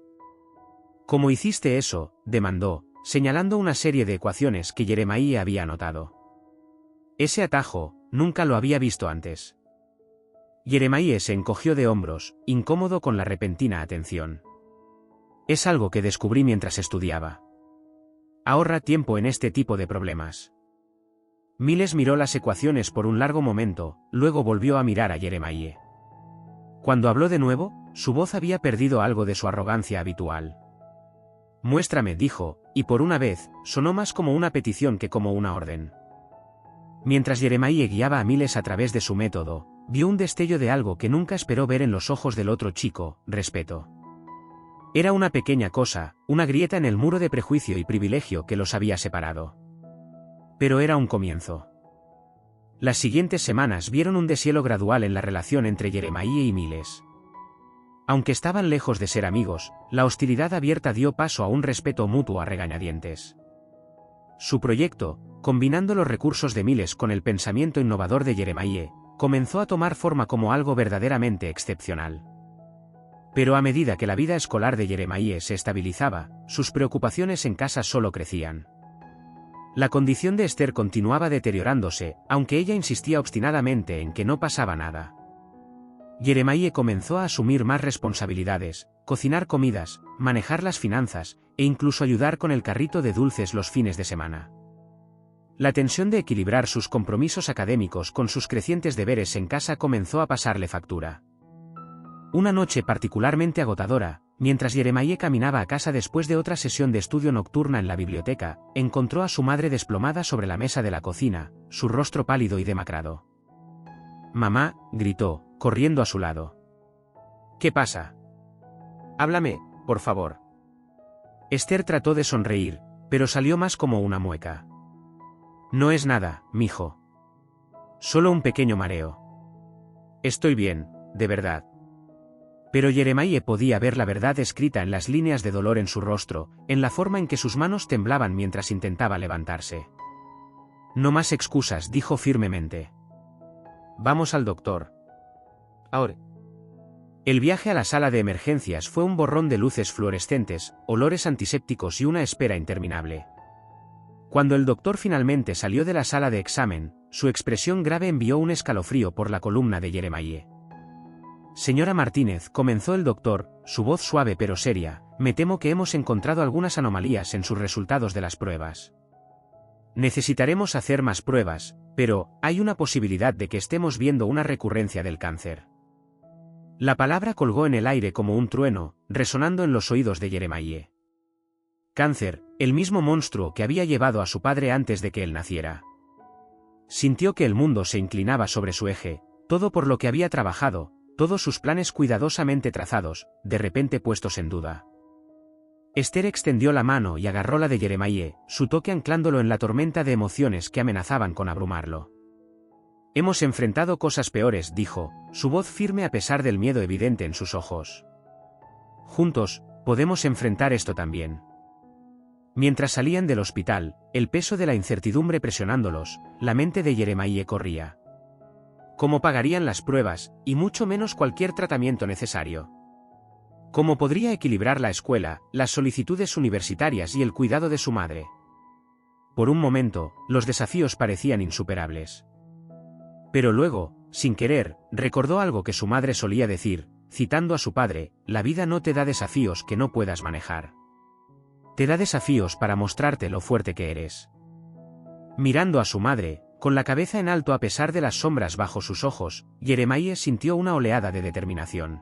¿Cómo hiciste eso?, demandó, señalando una serie de ecuaciones que Jeremiah había anotado. Ese atajo, nunca lo había visto antes. Jeremiah se encogió de hombros, incómodo con la repentina atención. Es algo que descubrí mientras estudiaba. Ahorra tiempo en este tipo de problemas. Miles miró las ecuaciones por un largo momento, luego volvió a mirar a Jeremiah. Cuando habló de nuevo, su voz había perdido algo de su arrogancia habitual. Muéstrame, dijo, y por una vez, sonó más como una petición que como una orden. Mientras Jeremiah guiaba a Miles a través de su método, vio un destello de algo que nunca esperó ver en los ojos del otro chico: respeto. Era una pequeña cosa, una grieta en el muro de prejuicio y privilegio que los había separado. Pero era un comienzo. Las siguientes semanas vieron un deshielo gradual en la relación entre Jeremiah y Miles. Aunque estaban lejos de ser amigos, la hostilidad abierta dio paso a un respeto mutuo a regañadientes. Su proyecto, combinando los recursos de Miles con el pensamiento innovador de Jeremiah, comenzó a tomar forma como algo verdaderamente excepcional. Pero a medida que la vida escolar de Jeremiah se estabilizaba, sus preocupaciones en casa solo crecían. La condición de Esther continuaba deteriorándose, aunque ella insistía obstinadamente en que no pasaba nada. Jeremiah comenzó a asumir más responsabilidades, cocinar comidas, manejar las finanzas, e incluso ayudar con el carrito de dulces los fines de semana. La tensión de equilibrar sus compromisos académicos con sus crecientes deberes en casa comenzó a pasarle factura. Una noche particularmente agotadora, mientras Jeremiah caminaba a casa después de otra sesión de estudio nocturna en la biblioteca, encontró a su madre desplomada sobre la mesa de la cocina, su rostro pálido y demacrado. «Mamá», gritó, corriendo a su lado. «¿Qué pasa? Háblame, por favor». Esther trató de sonreír, pero salió más como una mueca. «No es nada, mijo. Solo un pequeño mareo. Estoy bien, de verdad». Pero Jeremiah podía ver la verdad escrita en las líneas de dolor en su rostro, en la forma en que sus manos temblaban mientras intentaba levantarse. «No más excusas», dijo firmemente. «Vamos al doctor. Ahora». El viaje a la sala de emergencias fue un borrón de luces fluorescentes, olores antisépticos y una espera interminable. Cuando el doctor finalmente salió de la sala de examen, su expresión grave envió un escalofrío por la columna de Jeremiah. «Señora Martínez», comenzó el doctor, su voz suave pero seria, «me temo que hemos encontrado algunas anomalías en sus resultados de las pruebas. Necesitaremos hacer más pruebas, pero hay una posibilidad de que estemos viendo una recurrencia del cáncer». La palabra colgó en el aire como un trueno, resonando en los oídos de Jeremiah. Cáncer, el mismo monstruo que había llevado a su padre antes de que él naciera. Sintió que el mundo se inclinaba sobre su eje, todo por lo que había trabajado, todos sus planes cuidadosamente trazados, de repente puestos en duda. Esther extendió la mano y agarró la de Jeremiah, su toque anclándolo en la tormenta de emociones que amenazaban con abrumarlo. «Hemos enfrentado cosas peores», dijo, su voz firme a pesar del miedo evidente en sus ojos. «Juntos, podemos enfrentar esto también». Mientras salían del hospital, el peso de la incertidumbre presionándolos, la mente de Jeremiah corría. ¿Cómo pagarían las pruebas, y mucho menos cualquier tratamiento necesario? ¿Cómo podría equilibrar la escuela, las solicitudes universitarias y el cuidado de su madre? Por un momento, los desafíos parecían insuperables. Pero luego, sin querer, recordó algo que su madre solía decir, citando a su padre: «La vida no te da desafíos que no puedas manejar. Te da desafíos para mostrarte lo fuerte que eres». Mirando a su madre, con la cabeza en alto a pesar de las sombras bajo sus ojos, Jeremiah sintió una oleada de determinación.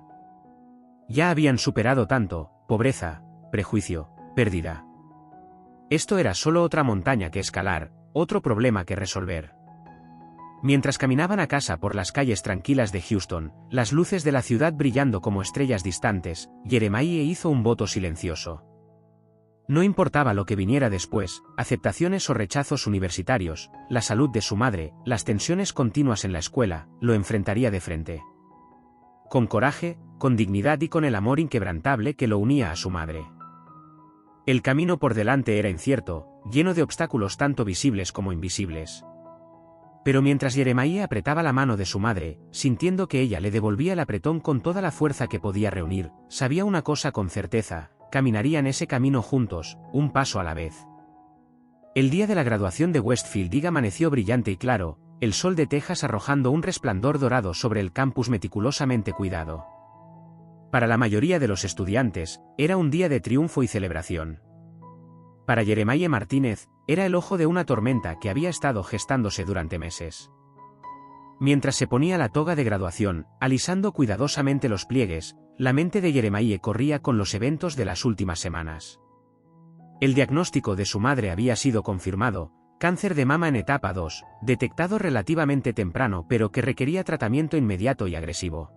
Ya habían superado tanto: pobreza, prejuicio, pérdida. Esto era solo otra montaña que escalar, otro problema que resolver. Mientras caminaban a casa por las calles tranquilas de Houston, las luces de la ciudad brillando como estrellas distantes, Jeremiah hizo un voto silencioso. No importaba lo que viniera después, aceptaciones o rechazos universitarios, la salud de su madre, las tensiones continuas en la escuela, lo enfrentaría de frente. Con coraje, con dignidad y con el amor inquebrantable que lo unía a su madre. El camino por delante era incierto, lleno de obstáculos tanto visibles como invisibles. Pero mientras Jeremiah apretaba la mano de su madre, sintiendo que ella le devolvía el apretón con toda la fuerza que podía reunir, sabía una cosa con certeza: caminarían ese camino juntos, un paso a la vez. El día de la graduación de Westfield amaneció brillante y claro, el sol de Texas arrojando un resplandor dorado sobre el campus meticulosamente cuidado. Para la mayoría de los estudiantes, era un día de triunfo y celebración. Para Jeremiah Martínez, era el ojo de una tormenta que había estado gestándose durante meses. Mientras se ponía la toga de graduación, alisando cuidadosamente los pliegues, la mente de Jeremiah corría con los eventos de las últimas semanas. El diagnóstico de su madre había sido confirmado: cáncer de mama en etapa 2, detectado relativamente temprano pero que requería tratamiento inmediato y agresivo.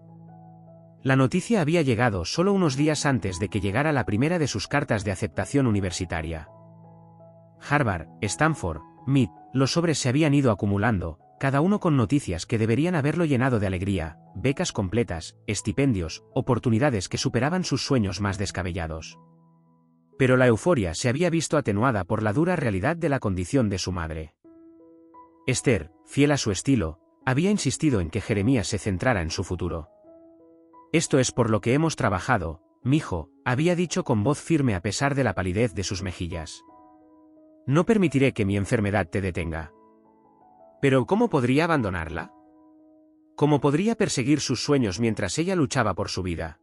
La noticia había llegado solo unos días antes de que llegara la primera de sus cartas de aceptación universitaria. Harvard, Stanford, MIT, los sobres se habían ido acumulando, cada uno con noticias que deberían haberlo llenado de alegría: becas completas, estipendios, oportunidades que superaban sus sueños más descabellados. Pero la euforia se había visto atenuada por la dura realidad de la condición de su madre. Esther, fiel a su estilo, había insistido en que Jeremías se centrara en su futuro. Esto es por lo que hemos trabajado, mijo, había dicho con voz firme a pesar de la palidez de sus mejillas. No permitiré que mi enfermedad te detenga. Pero ¿cómo podría abandonarla? ¿Cómo podría perseguir sus sueños mientras ella luchaba por su vida?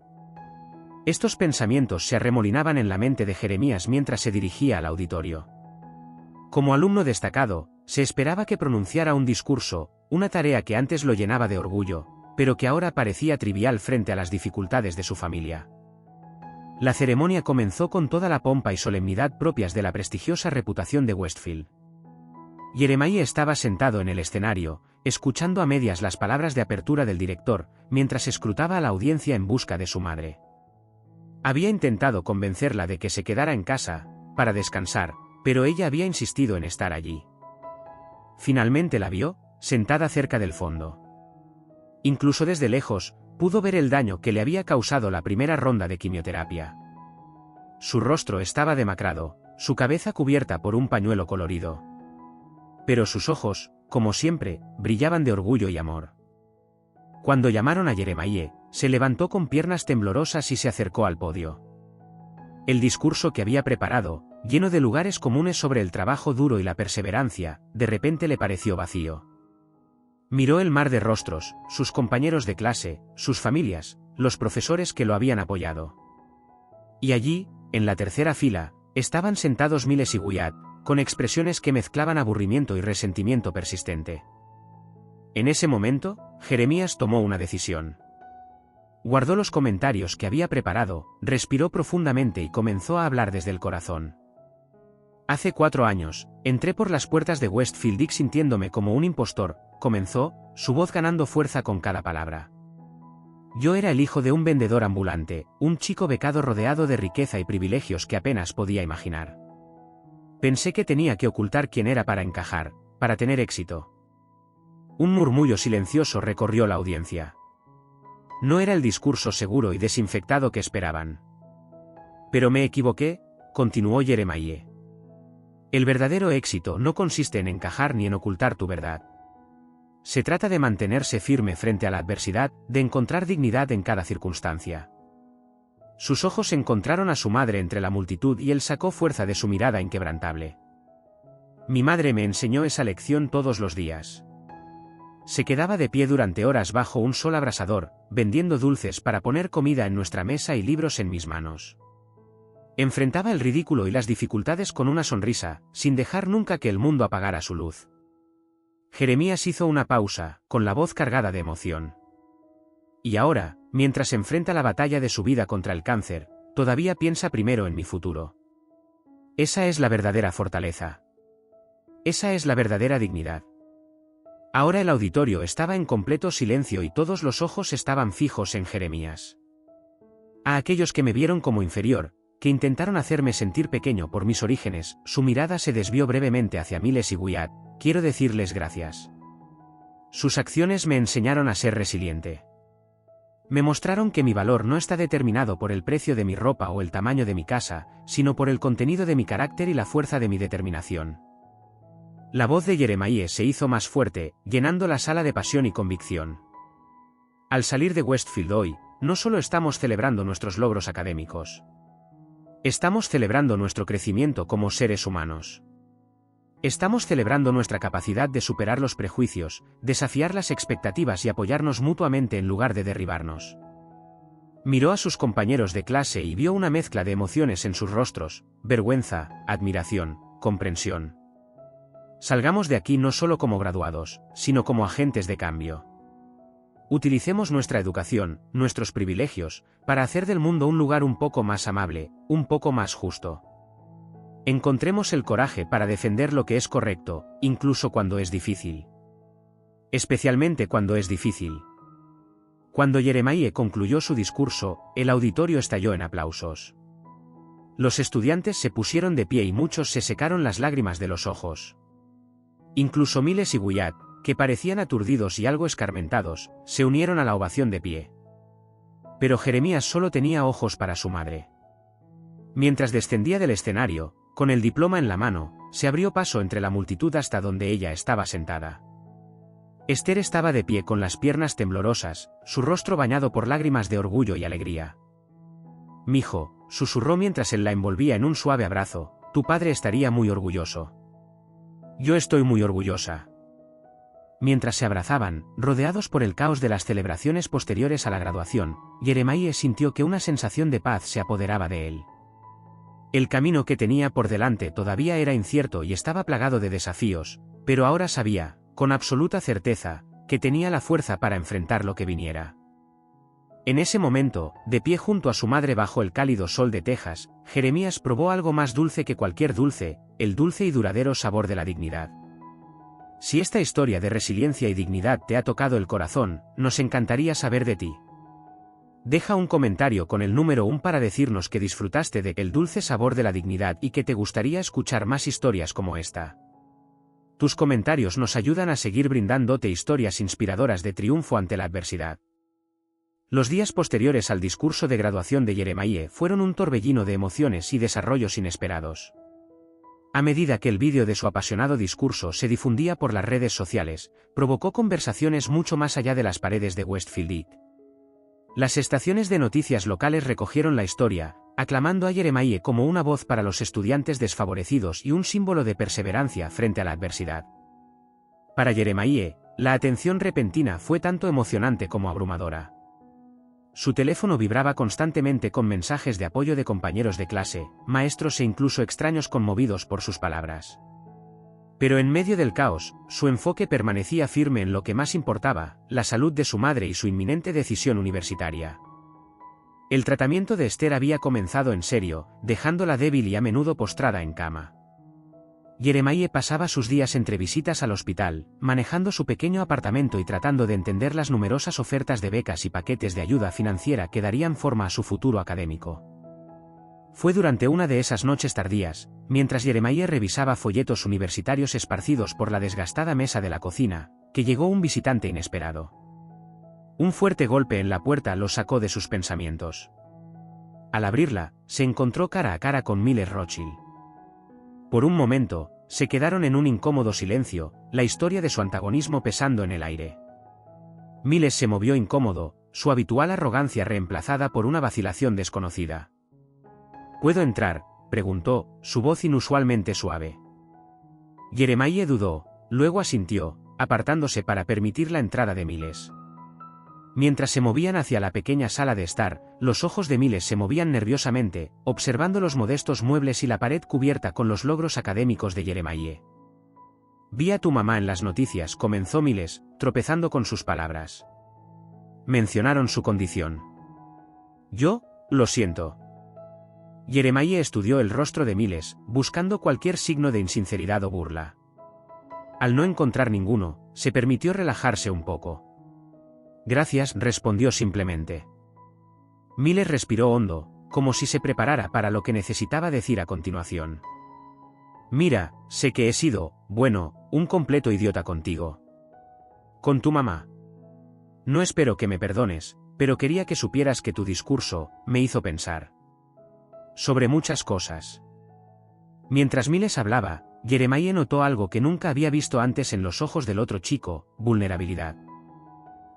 Estos pensamientos se arremolinaban en la mente de Jeremías mientras se dirigía al auditorio. Como alumno destacado, se esperaba que pronunciara un discurso, una tarea que antes lo llenaba de orgullo, pero que ahora parecía trivial frente a las dificultades de su familia. La ceremonia comenzó con toda la pompa y solemnidad propias de la prestigiosa reputación de Westfield. Jeremiah estaba sentado en el escenario, escuchando a medias las palabras de apertura del director, mientras escrutaba a la audiencia en busca de su madre. Había intentado convencerla de que se quedara en casa, para descansar, pero ella había insistido en estar allí. Finalmente la vio, sentada cerca del fondo. Incluso desde lejos, pudo ver el daño que le había causado la primera ronda de quimioterapia. Su rostro estaba demacrado, su cabeza cubierta por un pañuelo colorido. Pero sus ojos, como siempre, brillaban de orgullo y amor. Cuando llamaron a Jeremiah, se levantó con piernas temblorosas y se acercó al podio. El discurso que había preparado, lleno de lugares comunes sobre el trabajo duro y la perseverancia, de repente le pareció vacío. Miró el mar de rostros, sus compañeros de clase, sus familias, los profesores que lo habían apoyado. Y allí, en la tercera fila, estaban sentados Miles y Wyatt, con expresiones que mezclaban aburrimiento y resentimiento persistente. En ese momento, Jeremías tomó una decisión. Guardó los comentarios que había preparado, respiró profundamente y comenzó a hablar desde el corazón. Hace 4 años, entré por las puertas de Westfield Dick sintiéndome como un impostor, comenzó, su voz ganando fuerza con cada palabra. Yo era el hijo de un vendedor ambulante, un chico becado rodeado de riqueza y privilegios que apenas podía imaginar. Pensé que tenía que ocultar quién era para encajar, para tener éxito. Un murmullo silencioso recorrió la audiencia. No era el discurso seguro y desinfectado que esperaban. Pero me equivoqué, continuó Jeremiah. El verdadero éxito no consiste en encajar ni en ocultar tu verdad. Se trata de mantenerse firme frente a la adversidad, de encontrar dignidad en cada circunstancia. Sus ojos encontraron a su madre entre la multitud y él sacó fuerza de su mirada inquebrantable. Mi madre me enseñó esa lección todos los días. Se quedaba de pie durante horas bajo un sol abrasador, vendiendo dulces para poner comida en nuestra mesa y libros en mis manos. Enfrentaba el ridículo y las dificultades con una sonrisa, sin dejar nunca que el mundo apagara su luz. Jeremías hizo una pausa, con la voz cargada de emoción. Y ahora, mientras enfrenta la batalla de su vida contra el cáncer, todavía piensa primero en mi futuro. Esa es la verdadera fortaleza. Esa es la verdadera dignidad. Ahora el auditorio estaba en completo silencio y todos los ojos estaban fijos en Jeremías. A aquellos que me vieron como inferior, que intentaron hacerme sentir pequeño por mis orígenes, su mirada se desvió brevemente hacia Miles y Wyatt. Quiero decirles gracias. Sus acciones me enseñaron a ser resiliente. Me mostraron que mi valor no está determinado por el precio de mi ropa o el tamaño de mi casa, sino por el contenido de mi carácter y la fuerza de mi determinación. La voz de Jeremiah se hizo más fuerte, llenando la sala de pasión y convicción. Al salir de Westfield hoy, no solo estamos celebrando nuestros logros académicos. Estamos celebrando nuestro crecimiento como seres humanos. Estamos celebrando nuestra capacidad de superar los prejuicios, desafiar las expectativas y apoyarnos mutuamente en lugar de derribarnos. Miró a sus compañeros de clase y vio una mezcla de emociones en sus rostros: vergüenza, admiración, comprensión. Salgamos de aquí no solo como graduados, sino como agentes de cambio. Utilicemos nuestra educación, nuestros privilegios, para hacer del mundo un lugar un poco más amable, un poco más justo. Encontremos el coraje para defender lo que es correcto, incluso cuando es difícil. Especialmente cuando es difícil. Cuando Jeremiah concluyó su discurso, el auditorio estalló en aplausos. Los estudiantes se pusieron de pie y muchos se secaron las lágrimas de los ojos. Incluso Miles y Wyatt, que parecían aturdidos y algo escarmentados, se unieron a la ovación de pie. Pero Jeremías solo tenía ojos para su madre. Mientras descendía del escenario, con el diploma en la mano, se abrió paso entre la multitud hasta donde ella estaba sentada. Esther estaba de pie con las piernas temblorosas, su rostro bañado por lágrimas de orgullo y alegría. «Mijo», susurró mientras él la envolvía en un suave abrazo, «tu padre estaría muy orgulloso». «Yo estoy muy orgullosa». Mientras se abrazaban, rodeados por el caos de las celebraciones posteriores a la graduación, Jeremiah sintió que una sensación de paz se apoderaba de él. El camino que tenía por delante todavía era incierto y estaba plagado de desafíos, pero ahora sabía, con absoluta certeza, que tenía la fuerza para enfrentar lo que viniera. En ese momento, de pie junto a su madre bajo el cálido sol de Texas, Jeremías probó algo más dulce que cualquier dulce, el dulce y duradero sabor de la dignidad. Si esta historia de resiliencia y dignidad te ha tocado el corazón, nos encantaría saber de ti. Deja un comentario con el número 1 para decirnos que disfrutaste de el dulce sabor de la dignidad y que te gustaría escuchar más historias como esta. Tus comentarios nos ayudan a seguir brindándote historias inspiradoras de triunfo ante la adversidad. Los días posteriores al discurso de graduación de Jeremiah fueron un torbellino de emociones y desarrollos inesperados. A medida que el vídeo de su apasionado discurso se difundía por las redes sociales, provocó conversaciones mucho más allá de las paredes de Westfield. Las estaciones de noticias locales recogieron la historia, aclamando a Jeremiah como una voz para los estudiantes desfavorecidos y un símbolo de perseverancia frente a la adversidad. Para Jeremiah, la atención repentina fue tanto emocionante como abrumadora. Su teléfono vibraba constantemente con mensajes de apoyo de compañeros de clase, maestros e incluso extraños conmovidos por sus palabras. Pero en medio del caos, su enfoque permanecía firme en lo que más importaba, la salud de su madre y su inminente decisión universitaria. El tratamiento de Esther había comenzado en serio, dejándola débil y a menudo postrada en cama. Jeremiah pasaba sus días entre visitas al hospital, manejando su pequeño apartamento y tratando de entender las numerosas ofertas de becas y paquetes de ayuda financiera que darían forma a su futuro académico. Fue durante una de esas noches tardías, mientras Jeremiah revisaba folletos universitarios esparcidos por la desgastada mesa de la cocina, que llegó un visitante inesperado. Un fuerte golpe en la puerta lo sacó de sus pensamientos. Al abrirla, se encontró cara a cara con Miles Rothschild. Por un momento, se quedaron en un incómodo silencio, la historia de su antagonismo pesando en el aire. Miles se movió incómodo, su habitual arrogancia reemplazada por una vacilación desconocida. ¿Puedo entrar?, preguntó, su voz inusualmente suave. Jeremiah dudó, luego asintió, apartándose para permitir la entrada de Miles. Mientras se movían hacia la pequeña sala de estar, los ojos de Miles se movían nerviosamente, observando los modestos muebles y la pared cubierta con los logros académicos de Jeremiah. «Vi a tu mamá en las noticias», comenzó Miles, tropezando con sus palabras. «Mencionaron su condición». «Yo, lo siento». Jeremiah estudió el rostro de Miles, buscando cualquier signo de insinceridad o burla. Al no encontrar ninguno, se permitió relajarse un poco. «Gracias», respondió simplemente. Miles respiró hondo, como si se preparara para lo que necesitaba decir a continuación. «Mira, sé que he sido, bueno, un completo idiota contigo. Con tu mamá. No espero que me perdones, pero quería que supieras que tu discurso me hizo pensar sobre muchas cosas». Mientras Miles hablaba, Jeremiah notó algo que nunca había visto antes en los ojos del otro chico: vulnerabilidad.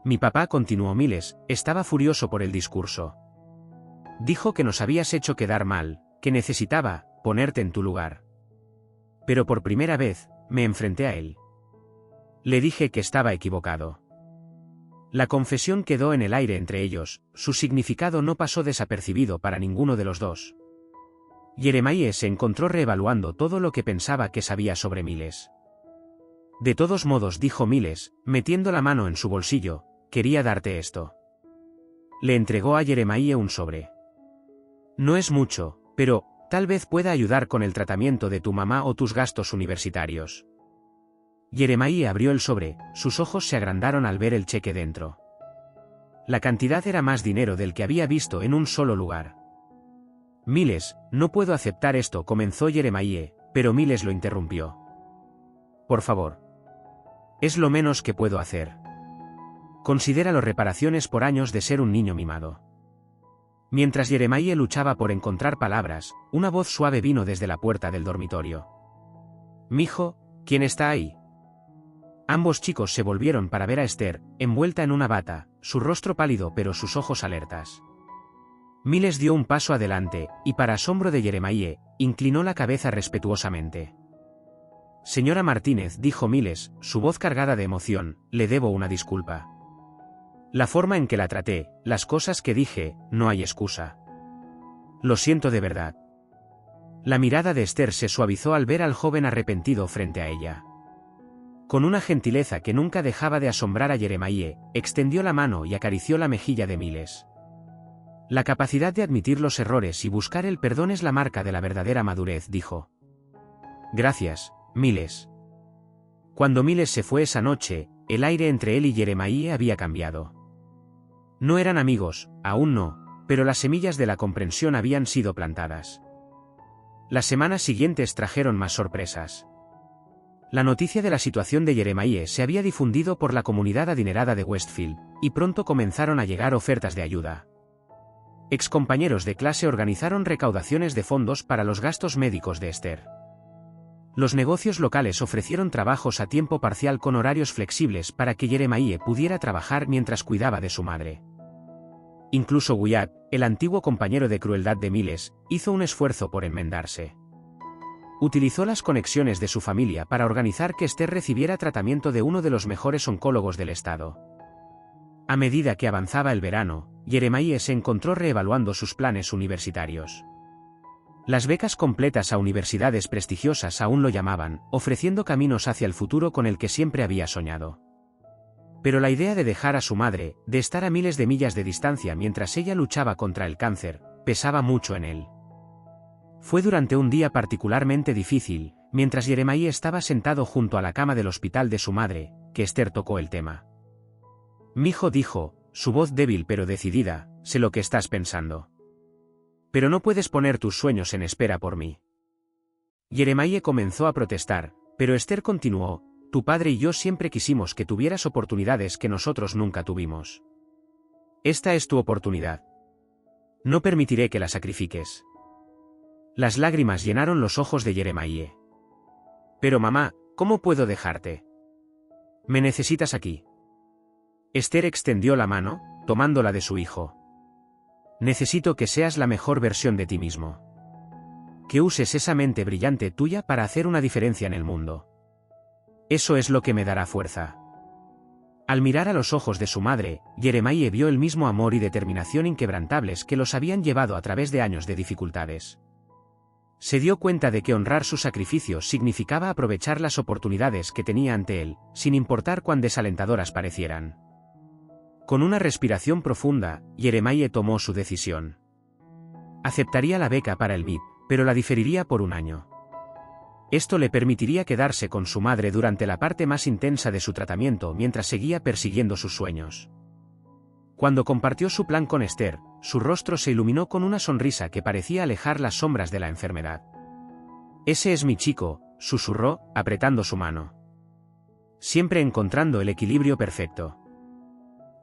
«Mi papá», continuó Miles, estaba furioso por el discurso. «Dijo que nos habías hecho quedar mal, que necesitaba ponerte en tu lugar. Pero por primera vez, me enfrenté a él. Le dije que estaba equivocado». La confesión quedó en el aire entre ellos, su significado no pasó desapercibido para ninguno de los dos. Jeremiah se encontró reevaluando todo lo que pensaba que sabía sobre Miles. «De todos modos», dijo Miles, metiendo la mano en su bolsillo, «quería darte esto». Le entregó a Jeremiah un sobre. «No es mucho, pero tal vez pueda ayudar con el tratamiento de tu mamá o tus gastos universitarios». Jeremiah abrió el sobre, sus ojos se agrandaron al ver el cheque dentro. La cantidad era más dinero del que había visto en un solo lugar. «Miles, no puedo aceptar esto», comenzó Jeremiah, pero Miles lo interrumpió. «Por favor. Es lo menos que puedo hacer. Considéralo reparaciones por años de ser un niño mimado». Mientras Jeremiah luchaba por encontrar palabras, una voz suave vino desde la puerta del dormitorio. «Mijo, ¿quién está ahí?». Ambos chicos se volvieron para ver a Esther, envuelta en una bata, su rostro pálido pero sus ojos alertas. Miles dio un paso adelante, y para asombro de Jeremiah, inclinó la cabeza respetuosamente. Señora Martínez, dijo Miles, su voz cargada de emoción, le debo una disculpa. La forma en que la traté, las cosas que dije, no hay excusa. Lo siento de verdad. La mirada de Esther se suavizó al ver al joven arrepentido frente a ella. Con una gentileza que nunca dejaba de asombrar a Jeremiah, extendió la mano y acarició la mejilla de Miles. La capacidad de admitir los errores y buscar el perdón es la marca de la verdadera madurez, dijo. Gracias, Miles. Cuando Miles se fue esa noche, el aire entre él y Jeremiah había cambiado. No eran amigos, aún no, pero las semillas de la comprensión habían sido plantadas. Las semanas siguientes trajeron más sorpresas. La noticia de la situación de Jeremiah se había difundido por la comunidad adinerada de Westfield, y pronto comenzaron a llegar ofertas de ayuda. Excompañeros de clase organizaron recaudaciones de fondos para los gastos médicos de Esther. Los negocios locales ofrecieron trabajos a tiempo parcial con horarios flexibles para que Jeremiah pudiera trabajar mientras cuidaba de su madre. Incluso Wyatt, el antiguo compañero de crueldad de Miles, hizo un esfuerzo por enmendarse. Utilizó las conexiones de su familia para organizar que Esther recibiera tratamiento de uno de los mejores oncólogos del estado. A medida que avanzaba el verano, Jeremiah se encontró reevaluando sus planes universitarios. Las becas completas a universidades prestigiosas aún lo llamaban, ofreciendo caminos hacia el futuro con el que siempre había soñado. Pero la idea de dejar a su madre, de estar a miles de millas de distancia mientras ella luchaba contra el cáncer, pesaba mucho en él. Fue durante un día particularmente difícil, mientras Jeremiah estaba sentado junto a la cama del hospital de su madre, que Esther tocó el tema. «Mijo», dijo, su voz débil pero decidida, «sé lo que estás pensando. Pero no puedes poner tus sueños en espera por mí». Jeremiah comenzó a protestar, pero Esther continuó, «Tu padre y yo siempre quisimos que tuvieras oportunidades que nosotros nunca tuvimos. Esta es tu oportunidad. No permitiré que la sacrifiques». Las lágrimas llenaron los ojos de Jeremiah. «Pero mamá, ¿cómo puedo dejarte? Me necesitas aquí». Esther extendió la mano, tomándola de su hijo. «Necesito que seas la mejor versión de ti mismo. Que uses esa mente brillante tuya para hacer una diferencia en el mundo. Eso es lo que me dará fuerza». Al mirar a los ojos de su madre, Jeremiah vio el mismo amor y determinación inquebrantables que los habían llevado a través de años de dificultades. Se dio cuenta de que honrar su sacrificio significaba aprovechar las oportunidades que tenía ante él, sin importar cuán desalentadoras parecieran. Con una respiración profunda, Jeremiah tomó su decisión. Aceptaría la beca para el MIT, pero la diferiría por un año. Esto le permitiría quedarse con su madre durante la parte más intensa de su tratamiento mientras seguía persiguiendo sus sueños. Cuando compartió su plan con Esther, su rostro se iluminó con una sonrisa que parecía alejar las sombras de la enfermedad. «Ese es mi chico», susurró, apretando su mano. «Siempre encontrando el equilibrio perfecto».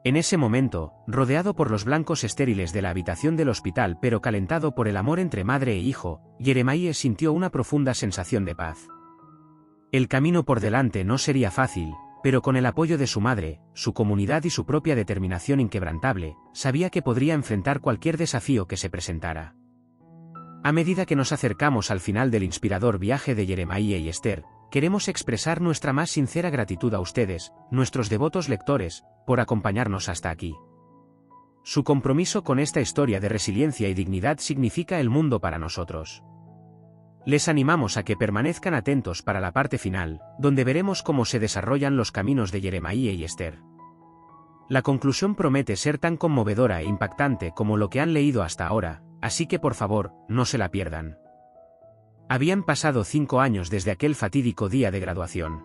En ese momento, rodeado por los blancos estériles de la habitación del hospital pero calentado por el amor entre madre e hijo, Jeremiah sintió una profunda sensación de paz. El camino por delante no sería fácil, pero con el apoyo de su madre, su comunidad y su propia determinación inquebrantable, sabía que podría enfrentar cualquier desafío que se presentara. A medida que nos acercamos al final del inspirador viaje de Jeremiah y Esther, queremos expresar nuestra más sincera gratitud a ustedes, nuestros devotos lectores, por acompañarnos hasta aquí. Su compromiso con esta historia de resiliencia y dignidad significa el mundo para nosotros. Les animamos a que permanezcan atentos para la parte final, donde veremos cómo se desarrollan los caminos de Jeremiah y Esther. La conclusión promete ser tan conmovedora e impactante como lo que han leído hasta ahora, así que por favor, no se la pierdan. Habían pasado 5 años desde aquel fatídico día de graduación.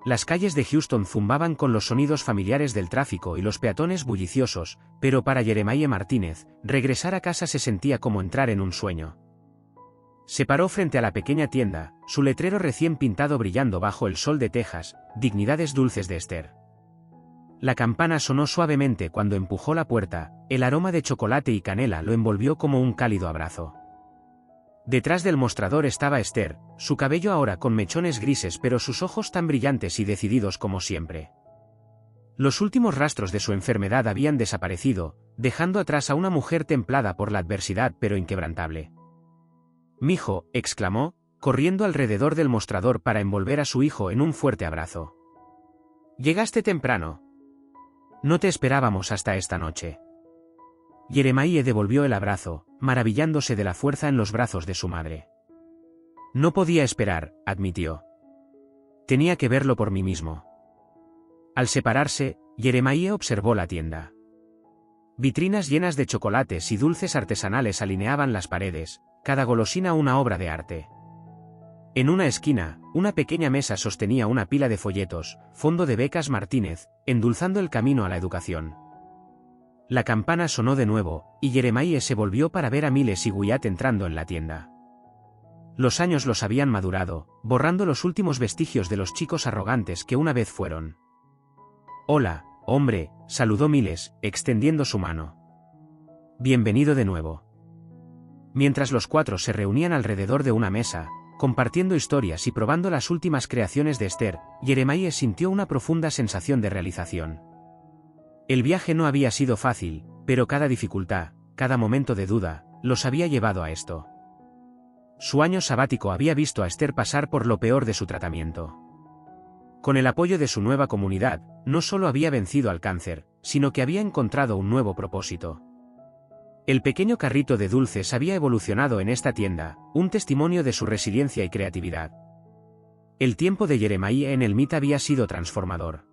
Las calles de Houston zumbaban con los sonidos familiares del tráfico y los peatones bulliciosos, pero para Jeremiah Martínez, regresar a casa se sentía como entrar en un sueño. Se paró frente a la pequeña tienda, su letrero recién pintado brillando bajo el sol de Texas, «Dignidades dulces de Esther». La campana sonó suavemente cuando empujó la puerta, el aroma de chocolate y canela lo envolvió como un cálido abrazo. Detrás del mostrador estaba Esther, su cabello ahora con mechones grises pero sus ojos tan brillantes y decididos como siempre. Los últimos rastros de su enfermedad habían desaparecido, dejando atrás a una mujer templada por la adversidad pero inquebrantable. «Mijo», exclamó, corriendo alrededor del mostrador para envolver a su hijo en un fuerte abrazo. «Llegaste temprano. No te esperábamos hasta esta noche». Yeremaíe devolvió el abrazo, maravillándose de la fuerza en los brazos de su madre. «No podía esperar», admitió. «Tenía que verlo por mí mismo». Al separarse, Yeremaíe observó la tienda. Vitrinas llenas de chocolates y dulces artesanales alineaban las paredes, cada golosina una obra de arte. En una esquina, una pequeña mesa sostenía una pila de folletos, fondo de becas Martínez, endulzando el camino a la educación. La campana sonó de nuevo, y Yeremaíe se volvió para ver a Miles y Guyat entrando en la tienda. Los años los habían madurado, borrando los últimos vestigios de los chicos arrogantes que una vez fueron. «Hola, hombre», saludó Miles, extendiendo su mano. «Bienvenido de nuevo». Mientras los cuatro se reunían alrededor de una mesa, compartiendo historias y probando las últimas creaciones de Esther, Yeremaíe sintió una profunda sensación de realización. El viaje no había sido fácil, pero cada dificultad, cada momento de duda, los había llevado a esto. Su año sabático había visto a Esther pasar por lo peor de su tratamiento. Con el apoyo de su nueva comunidad, no solo había vencido al cáncer, sino que había encontrado un nuevo propósito. El pequeño carrito de dulces había evolucionado en esta tienda, un testimonio de su resiliencia y creatividad. El tiempo de Yeremaíe en el MIT había sido transformador.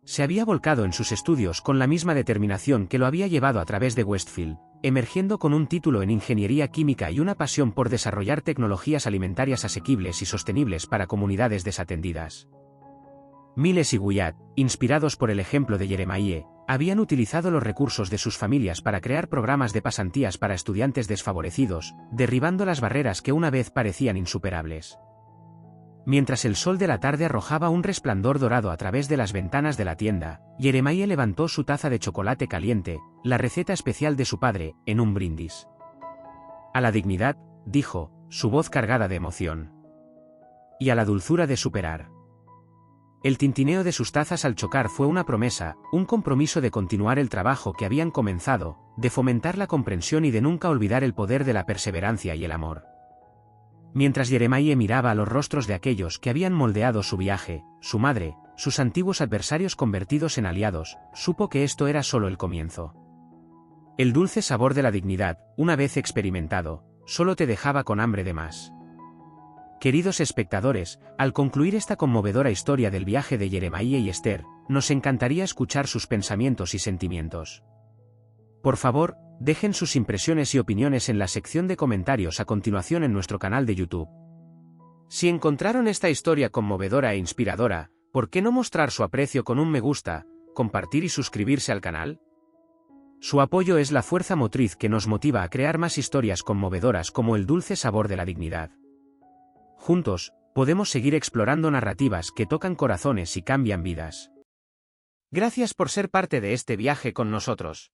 Se había volcado en sus estudios con la misma determinación que lo había llevado a través de Westfield, emergiendo con un título en ingeniería química y una pasión por desarrollar tecnologías alimentarias asequibles y sostenibles para comunidades desatendidas. Miles y Guyat, inspirados por el ejemplo de Yeremaíe, habían utilizado los recursos de sus familias para crear programas de pasantías para estudiantes desfavorecidos, derribando las barreras que una vez parecían insuperables. Mientras el sol de la tarde arrojaba un resplandor dorado a través de las ventanas de la tienda, Yeremaíe levantó su taza de chocolate caliente, la receta especial de su padre, en un brindis. «A la dignidad», dijo, su voz cargada de emoción. «Y a la dulzura de superar». El tintineo de sus tazas al chocar fue una promesa, un compromiso de continuar el trabajo que habían comenzado, de fomentar la comprensión y de nunca olvidar el poder de la perseverancia y el amor. Mientras Yeremaíe miraba a los rostros de aquellos que habían moldeado su viaje, su madre, sus antiguos adversarios convertidos en aliados, supo que esto era solo el comienzo. El dulce sabor de la dignidad, una vez experimentado, solo te dejaba con hambre de más. Queridos espectadores, al concluir esta conmovedora historia del viaje de Yeremaíe y Esther, nos encantaría escuchar sus pensamientos y sentimientos. Por favor, dejen sus impresiones y opiniones en la sección de comentarios a continuación en nuestro canal de YouTube. Si encontraron esta historia conmovedora e inspiradora, ¿por qué no mostrar su aprecio con un me gusta, compartir y suscribirse al canal? Su apoyo es la fuerza motriz que nos motiva a crear más historias conmovedoras como el dulce sabor de la dignidad. Juntos, podemos seguir explorando narrativas que tocan corazones y cambian vidas. Gracias por ser parte de este viaje con nosotros.